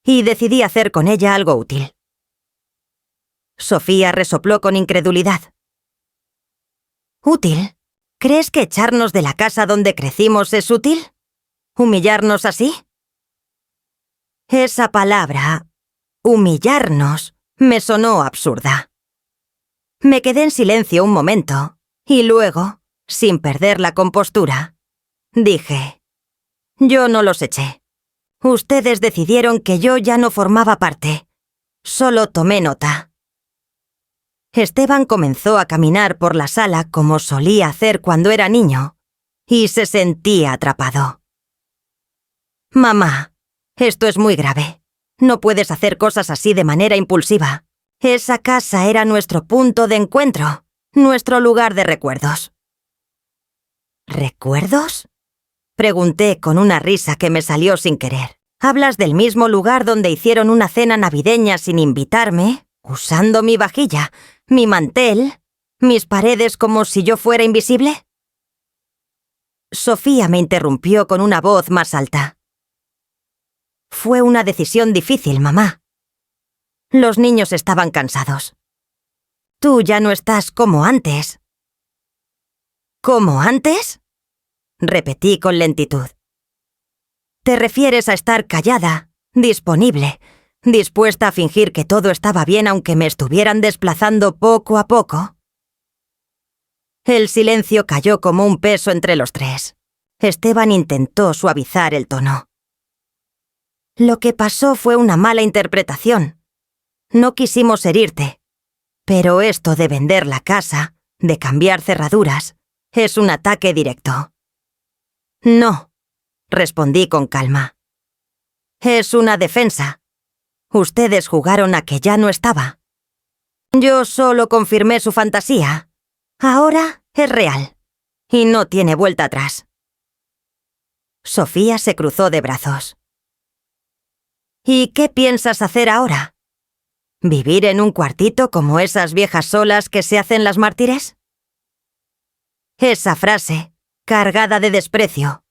Y decidí hacer con ella algo útil. Sofía resopló con incredulidad. ¿Útil? ¿Crees que echarnos de la casa donde crecimos es útil? ¿Humillarnos así? Esa palabra, humillarnos, me sonó absurda. Me quedé en silencio un momento, y luego, sin perder la compostura, dije: yo no los eché. Ustedes decidieron que yo ya no formaba parte. Solo tomé nota. Esteban comenzó a caminar por la sala como solía hacer cuando era niño, y se sentía atrapado. Mamá, esto es muy grave. No puedes hacer cosas así de manera impulsiva. Esa casa era nuestro punto de encuentro, nuestro lugar de recuerdos. ¿Recuerdos?, pregunté con una risa que me salió sin querer. ¿Hablas del mismo lugar donde hicieron una cena navideña sin invitarme, usando mi vajilla, mi mantel, mis paredes como si yo fuera invisible? Sofía me interrumpió con una voz más alta. Fue una decisión difícil, mamá. Los niños estaban cansados. Tú ya no estás como antes. ¿Como antes?, repetí con lentitud. ¿Te refieres a estar callada, disponible, dispuesta a fingir que todo estaba bien aunque me estuvieran desplazando poco a poco? El silencio cayó como un peso entre los tres. Esteban intentó suavizar el tono. Lo que pasó fue una mala interpretación. No quisimos herirte. Pero esto de vender la casa, de cambiar cerraduras, es un ataque directo. No, respondí con calma. Es una defensa. Ustedes jugaron a que ya no estaba. Yo solo confirmé su fantasía. Ahora es real. Y no tiene vuelta atrás. Sofía se cruzó de brazos. ¿Y qué piensas hacer ahora? ¿Vivir en un cuartito como esas viejas solas que se hacen las mártires? Esa frase, cargada de desprecio,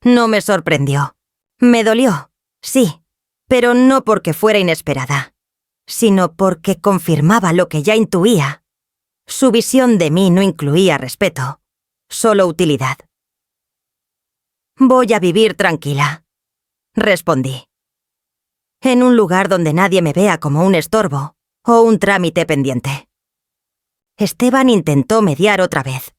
no me sorprendió. Me dolió, sí, pero no porque fuera inesperada, sino porque confirmaba lo que ya intuía. Su visión de mí no incluía respeto, solo utilidad. Voy a vivir tranquila, respondí. En un lugar donde nadie me vea como un estorbo o un trámite pendiente. Esteban intentó mediar otra vez.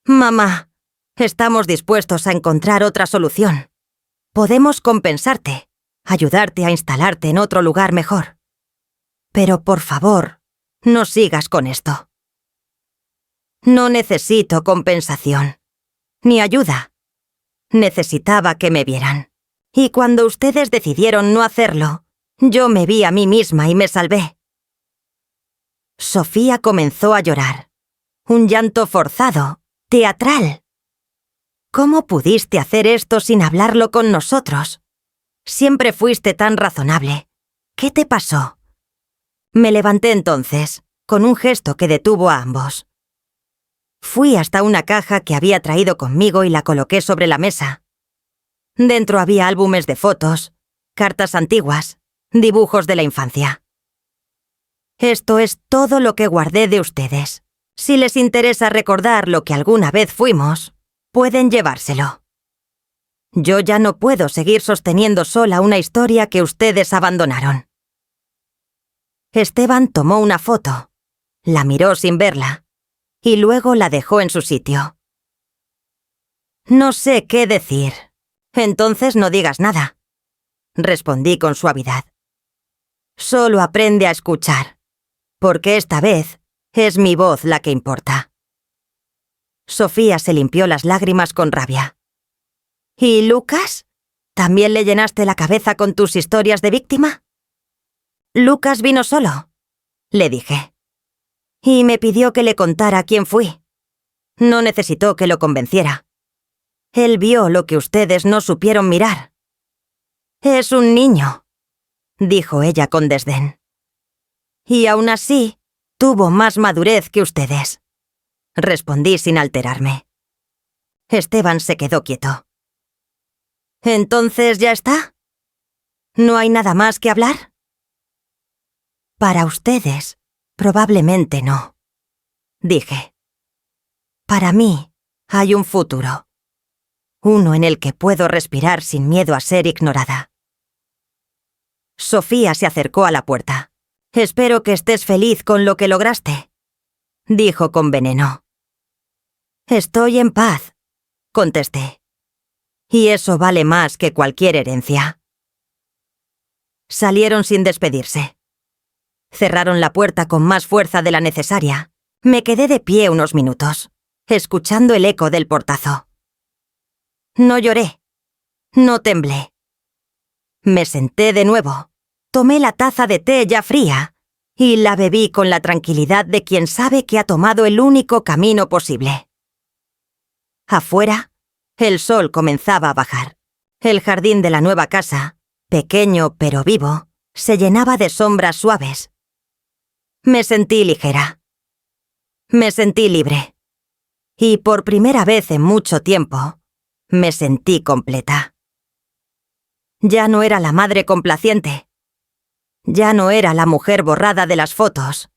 Mamá, estamos dispuestos a encontrar otra solución. Podemos compensarte, ayudarte a instalarte en otro lugar mejor. Pero por favor, no sigas con esto. No necesito compensación, ni ayuda. Necesitaba que me vieran. Y cuando ustedes decidieron no hacerlo, yo me vi a mí misma y me salvé. Sofía comenzó a llorar. Un llanto forzado, teatral. ¿Cómo pudiste hacer esto sin hablarlo con nosotros? Siempre fuiste tan razonable. ¿Qué te pasó? Me levanté entonces, con un gesto que detuvo a ambos. Fui hasta una caja que había traído conmigo y la coloqué sobre la mesa. Dentro había álbumes de fotos, cartas antiguas, dibujos de la infancia. Esto es todo lo que guardé de ustedes. Si les interesa recordar lo que alguna vez fuimos, pueden llevárselo. Yo ya no puedo seguir sosteniendo sola una historia que ustedes abandonaron. Esteban tomó una foto, la miró sin verla, y luego la dejó en su sitio. No sé qué decir. Entonces no digas nada, respondí con suavidad. Solo aprende a escuchar, porque esta vez es mi voz la que importa. Sofía se limpió las lágrimas con rabia. ¿Y Lucas? ¿También le llenaste la cabeza con tus historias de víctima? Lucas vino solo, le dije. Y me pidió que le contara quién fui. No necesitó que lo convenciera. Él vio lo que ustedes no supieron mirar. Es un niño, dijo ella con desdén. Y aún así, tuvo más madurez que ustedes, respondí sin alterarme. Esteban se quedó quieto. ¿Entonces ya está? ¿No hay nada más que hablar? Para ustedes, probablemente no, dije. Para mí, hay un futuro. Uno en el que puedo respirar sin miedo a ser ignorada. Sofía se acercó a la puerta. Espero que estés feliz con lo que lograste, dijo con veneno. Estoy en paz, contesté. Y eso vale más que cualquier herencia. Salieron sin despedirse. Cerraron la puerta con más fuerza de la necesaria. Me quedé de pie unos minutos, escuchando el eco del portazo. No lloré, no temblé. Me senté de nuevo, tomé la taza de té ya fría y la bebí con la tranquilidad de quien sabe que ha tomado el único camino posible. Afuera, el sol comenzaba a bajar. El jardín de la nueva casa, pequeño pero vivo, se llenaba de sombras suaves. Me sentí ligera. Me sentí libre. Y por primera vez en mucho tiempo, me sentí completa. Ya no era la madre complaciente. Ya no era la mujer borrada de las fotos.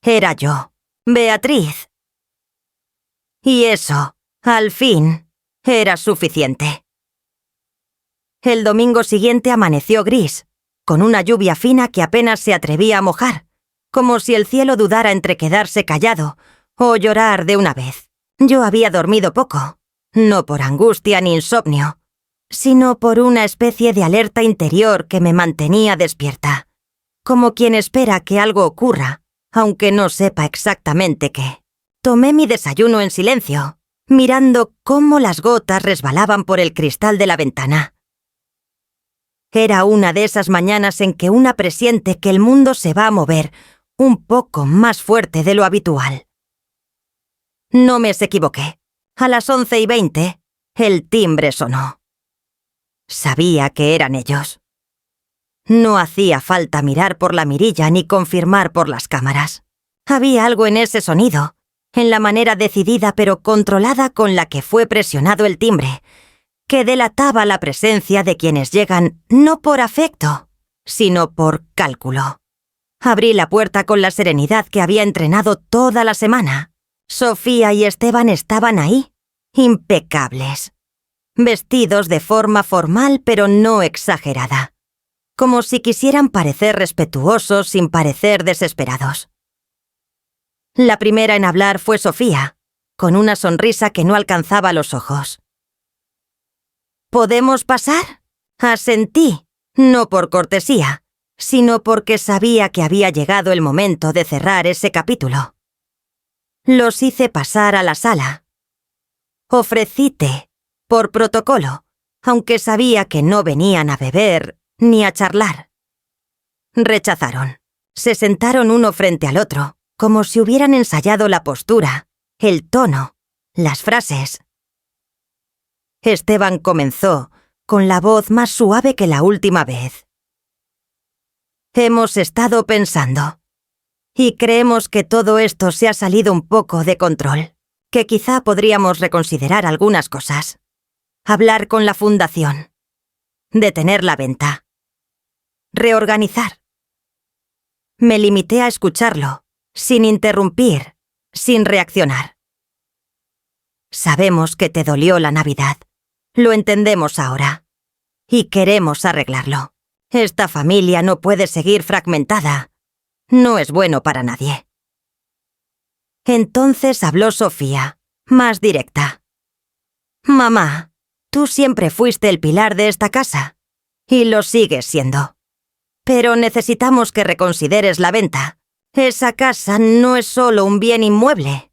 Era yo, Beatriz. Y eso, al fin, era suficiente. El domingo siguiente amaneció gris, con una lluvia fina que apenas se atrevía a mojar, como si el cielo dudara entre quedarse callado o llorar de una vez. Yo había dormido poco. No por angustia ni insomnio, sino por una especie de alerta interior que me mantenía despierta, como quien espera que algo ocurra, aunque no sepa exactamente qué. Tomé mi desayuno en silencio, mirando cómo las gotas resbalaban por el cristal de la ventana. Era una de esas mañanas en que una presiente que el mundo se va a mover un poco más fuerte de lo habitual. No me equivoqué. A las 11:20, el timbre sonó. Sabía que eran ellos. No hacía falta mirar por la mirilla ni confirmar por las cámaras. Había algo en ese sonido, en la manera decidida pero controlada con la que fue presionado el timbre, que delataba la presencia de quienes llegan no por afecto, sino por cálculo. Abrí la puerta con la serenidad que había entrenado toda la semana. Sofía y Esteban estaban ahí, impecables, vestidos de forma formal pero no exagerada, como si quisieran parecer respetuosos sin parecer desesperados. La primera en hablar fue Sofía, con una sonrisa que no alcanzaba los ojos. ¿Podemos pasar? Asentí, no por cortesía, sino porque sabía que había llegado el momento de cerrar ese capítulo. Los hice pasar a la sala. Ofrecí té, por protocolo, aunque sabía que no venían a beber ni a charlar. Rechazaron. Se sentaron uno frente al otro, como si hubieran ensayado la postura, el tono, las frases. Esteban comenzó, con la voz más suave que la última vez. Hemos estado pensando, y creemos que todo esto se ha salido un poco de control, que quizá podríamos reconsiderar algunas cosas. Hablar con la fundación. Detener la venta. Reorganizar. Me limité a escucharlo, sin interrumpir, sin reaccionar. Sabemos que te dolió la Navidad. Lo entendemos ahora. Y queremos arreglarlo. Esta familia no puede seguir fragmentada. No es bueno para nadie. Entonces habló Sofía, más directa. Mamá, tú siempre fuiste el pilar de esta casa. Y lo sigues siendo. Pero necesitamos que reconsideres la venta. Esa casa no es solo un bien inmueble.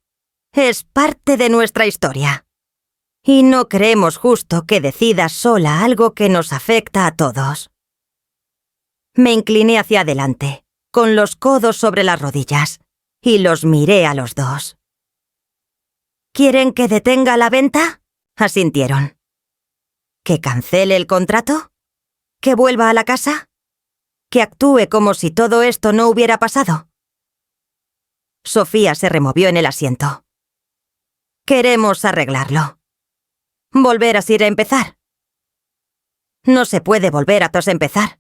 Es parte de nuestra historia. Y no creemos justo que decidas sola algo que nos afecta a todos. Me incliné hacia adelante, con los codos sobre las rodillas, y los miré a los dos. ¿Quieren que detenga la venta? Asintieron. ¿Que cancele el contrato? ¿Que vuelva a la casa? ¿Que actúe como si todo esto no hubiera pasado? Sofía se removió en el asiento. Queremos arreglarlo. Volver a ir a empezar. No se puede volver a empezar,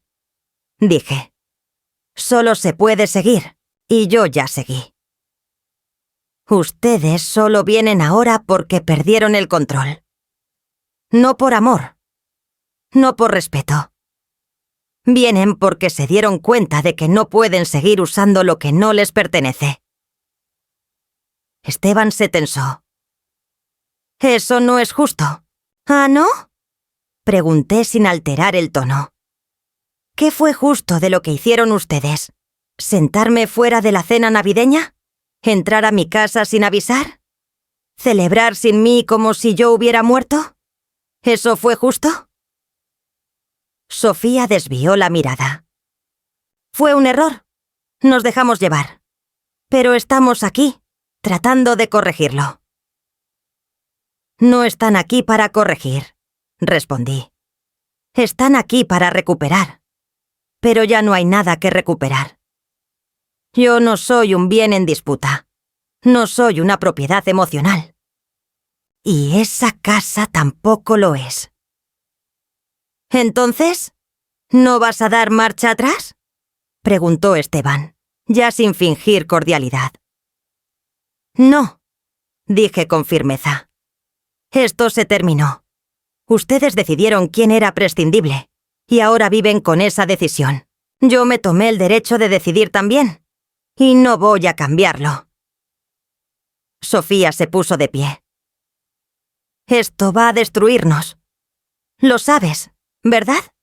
dije. Solo se puede seguir, y yo ya seguí. Ustedes solo vienen ahora porque perdieron el control. No por amor. No por respeto. Vienen porque se dieron cuenta de que no pueden seguir usando lo que no les pertenece. Esteban se tensó. Eso no es justo. ¿Ah, no? Pregunté sin alterar el tono. ¿Qué fue justo de lo que hicieron ustedes? ¿Sentarme fuera de la cena navideña? ¿Entrar a mi casa sin avisar? ¿Celebrar sin mí como si yo hubiera muerto? ¿Eso fue justo? Sofía desvió la mirada. Fue un error. Nos dejamos llevar. Pero estamos aquí, tratando de corregirlo. No están aquí para corregir, respondí. Están aquí para recuperar. Pero ya no hay nada que recuperar. Yo no soy un bien en disputa. No soy una propiedad emocional. Y esa casa tampoco lo es. ¿Entonces, no vas a dar marcha atrás? Preguntó Esteban, ya sin fingir cordialidad. No, dije con firmeza. Esto se terminó. Ustedes decidieron quién era prescindible, y ahora viven con esa decisión. Yo me tomé el derecho de decidir también, y no voy a cambiarlo. Sofía se puso de pie. Esto va a destruirnos. Lo sabes, ¿verdad?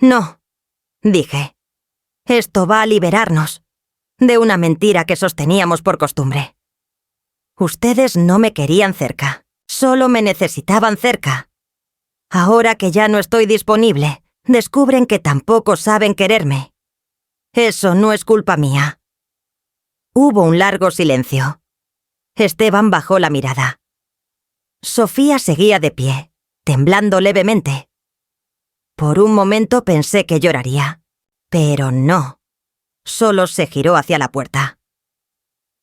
No, dije. Esto va a liberarnos de una mentira que sosteníamos por costumbre. Ustedes no me querían cerca, solo me necesitaban cerca. Ahora que ya no estoy disponible, descubren que tampoco saben quererme. Eso no es culpa mía. Hubo un largo silencio. Esteban bajó la mirada. Sofía seguía de pie, temblando levemente. Por un momento pensé que lloraría, pero no. Solo se giró hacia la puerta.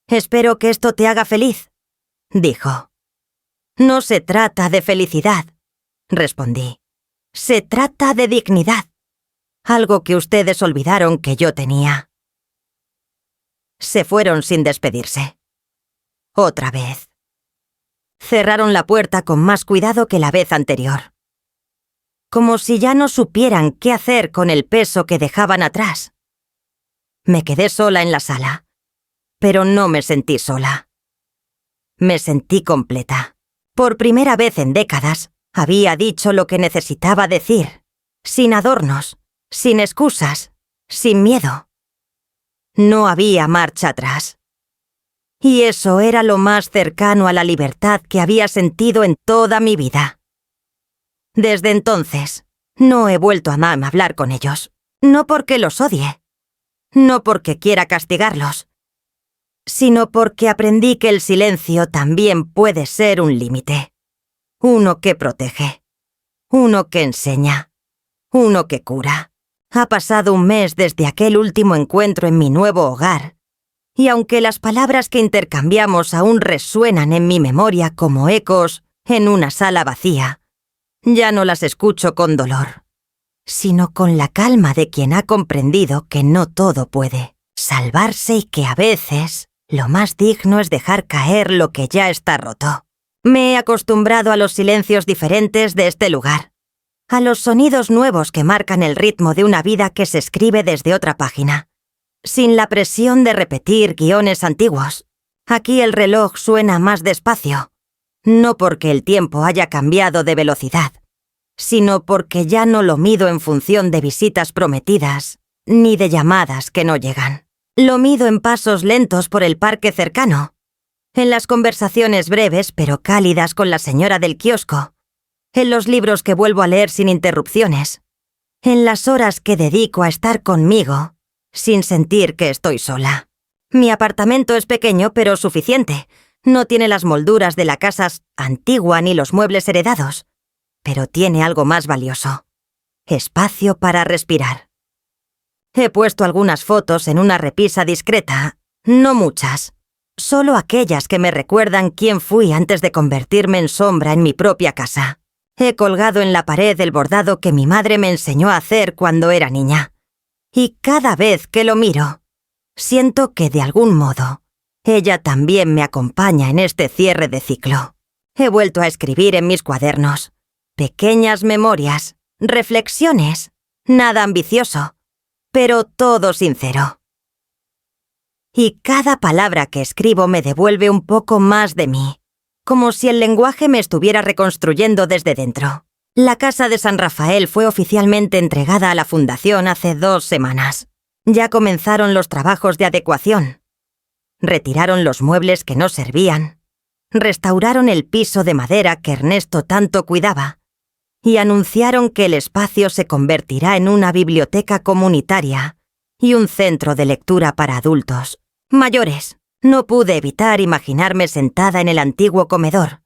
«Espero que esto te haga feliz», dijo. «No se trata de felicidad», respondí. «Se trata de dignidad. Algo que ustedes olvidaron que yo tenía». Se fueron sin despedirse. Otra vez. Cerraron la puerta con más cuidado que la vez anterior. Como si ya no supieran qué hacer con el peso que dejaban atrás. Me quedé sola en la sala, pero no me sentí sola. Me sentí completa. Por primera vez en décadas, había dicho lo que necesitaba decir, sin adornos, sin excusas, sin miedo. No había marcha atrás. Y eso era lo más cercano a la libertad que había sentido en toda mi vida. Desde entonces, no he vuelto a hablar con ellos. No porque los odie. No porque quiera castigarlos. Sino porque aprendí que el silencio también puede ser un límite. Uno que protege. Uno que enseña. Uno que cura. Ha pasado un mes desde aquel último encuentro en mi nuevo hogar. Y aunque las palabras que intercambiamos aún resuenan en mi memoria como ecos en una sala vacía, ya no las escucho con dolor, sino con la calma de quien ha comprendido que no todo puede salvarse y que a veces lo más digno es dejar caer lo que ya está roto. Me he acostumbrado a los silencios diferentes de este lugar, a los sonidos nuevos que marcan el ritmo de una vida que se escribe desde otra página. Sin la presión de repetir guiones antiguos. Aquí el reloj suena más despacio, no porque el tiempo haya cambiado de velocidad, sino porque ya no lo mido en función de visitas prometidas, ni de llamadas que no llegan. Lo mido en pasos lentos por el parque cercano, en las conversaciones breves pero cálidas con la señora del kiosco, en los libros que vuelvo a leer sin interrupciones, en las horas que dedico a estar conmigo, sin sentir que estoy sola. Mi apartamento es pequeño pero suficiente. No tiene las molduras de la casa antigua ni los muebles heredados, pero tiene algo más valioso: espacio para respirar. He puesto algunas fotos en una repisa discreta, no muchas, solo aquellas que me recuerdan quién fui antes de convertirme en sombra en mi propia casa. He colgado en la pared el bordado que mi madre me enseñó a hacer cuando era niña. Y cada vez que lo miro, siento que de algún modo, ella también me acompaña en este cierre de ciclo. He vuelto a escribir en mis cuadernos, pequeñas memorias, reflexiones, nada ambicioso, pero todo sincero. Y cada palabra que escribo me devuelve un poco más de mí, como si el lenguaje me estuviera reconstruyendo desde dentro. La casa de San Rafael fue oficialmente entregada a la fundación hace 2 semanas. Ya comenzaron los trabajos de adecuación. Retiraron los muebles que no servían. Restauraron el piso de madera que Ernesto tanto cuidaba. Y anunciaron que el espacio se convertirá en una biblioteca comunitaria y un centro de lectura para adultos mayores. No pude evitar imaginarme sentada en el antiguo comedor,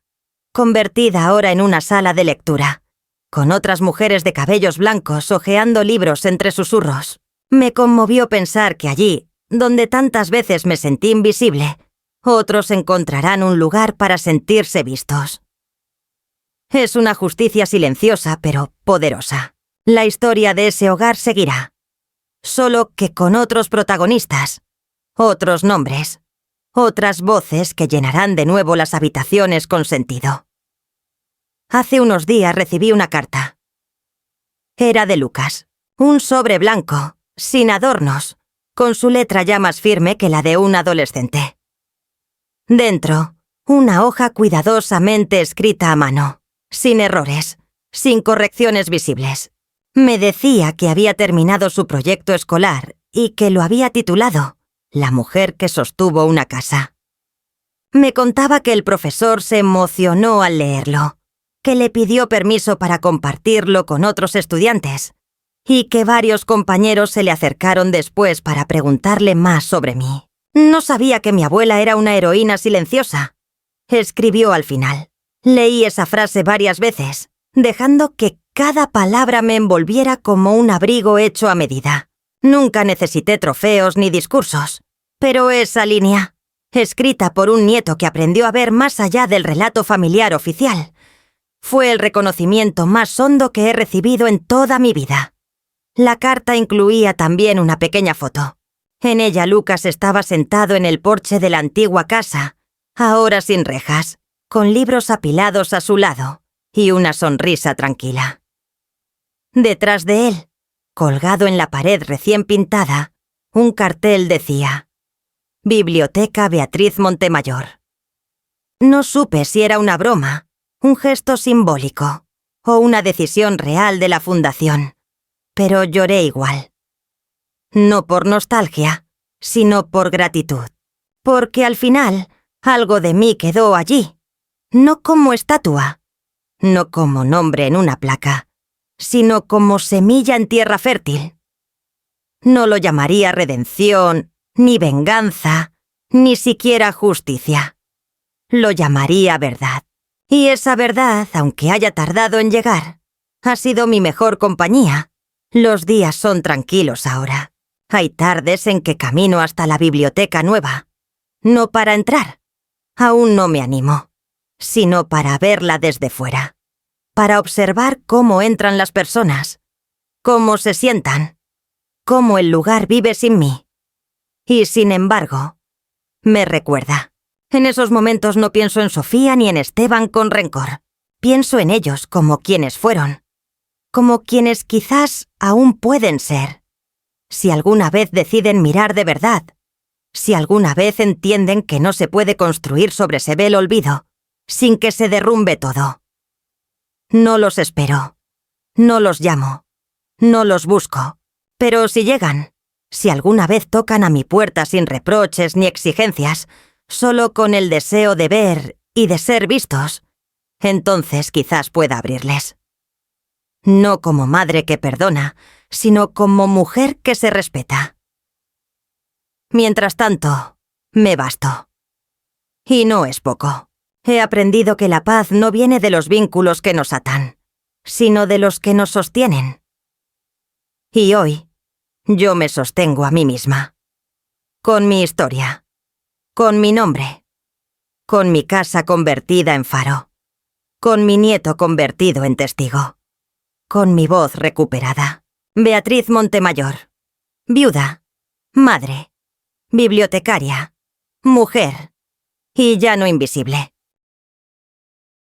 convertida ahora en una sala de lectura, con otras mujeres de cabellos blancos hojeando libros entre susurros. Me conmovió pensar que allí, donde tantas veces me sentí invisible, otros encontrarán un lugar para sentirse vistos. Es una justicia silenciosa, pero poderosa. La historia de ese hogar seguirá, solo que con otros protagonistas, otros nombres, otras voces que llenarán de nuevo las habitaciones con sentido. Hace unos días recibí una carta. Era de Lucas, un sobre blanco, sin adornos, con su letra ya más firme que la de un adolescente. Dentro, una hoja cuidadosamente escrita a mano, sin errores, sin correcciones visibles. Me decía que había terminado su proyecto escolar y que lo había titulado La mujer que sostuvo una casa. Me contaba que el profesor se emocionó al leerlo, que le pidió permiso para compartirlo con otros estudiantes, y que varios compañeros se le acercaron después para preguntarle más sobre mí. No sabía que mi abuela era una heroína silenciosa. Escribió al final. Leí esa frase varias veces, dejando que cada palabra me envolviera como un abrigo hecho a medida. Nunca necesité trofeos ni discursos, pero esa línea, escrita por un nieto que aprendió a ver más allá del relato familiar oficial, fue el reconocimiento más hondo que he recibido en toda mi vida. La carta incluía también una pequeña foto. En ella Lucas estaba sentado en el porche de la antigua casa, ahora sin rejas, con libros apilados a su lado y una sonrisa tranquila. Detrás de él, colgado en la pared recién pintada, un cartel decía: Biblioteca Beatriz Montemayor. No supe si era una broma, un gesto simbólico o una decisión real de la fundación, pero lloré igual. No por nostalgia, sino por gratitud, porque al final algo de mí quedó allí, no como estatua, no como nombre en una placa, sino como semilla en tierra fértil. No lo llamaría redención, ni venganza, ni siquiera justicia. Lo llamaría verdad. Y esa verdad, aunque haya tardado en llegar, ha sido mi mejor compañía. Los días son tranquilos ahora. Hay tardes en que camino hasta la biblioteca nueva. No para entrar. Aún no me animo. Sino para verla desde fuera. Para observar cómo entran las personas. Cómo se sientan. Cómo el lugar vive sin mí. Y sin embargo, me recuerda. En esos momentos no pienso en Sofía ni en Esteban con rencor. Pienso en ellos como quienes fueron. Como quienes quizás aún pueden ser. Si alguna vez deciden mirar de verdad. Si alguna vez entienden que no se puede construir sobre ese velo olvido, sin que se derrumbe todo. No los espero. No los llamo. No los busco. Pero si llegan, si alguna vez tocan a mi puerta sin reproches ni exigencias, solo con el deseo de ver y de ser vistos, entonces quizás pueda abrirles. No como madre que perdona, sino como mujer que se respeta. Mientras tanto, me basto. Y no es poco. He aprendido que la paz no viene de los vínculos que nos atan, sino de los que nos sostienen. Y hoy, yo me sostengo a mí misma. Con mi historia. Con mi nombre. Con mi casa convertida en faro. Con mi nieto convertido en testigo. Con mi voz recuperada. Beatriz Montemayor. Viuda. Madre. Bibliotecaria. Mujer. Y ya no invisible.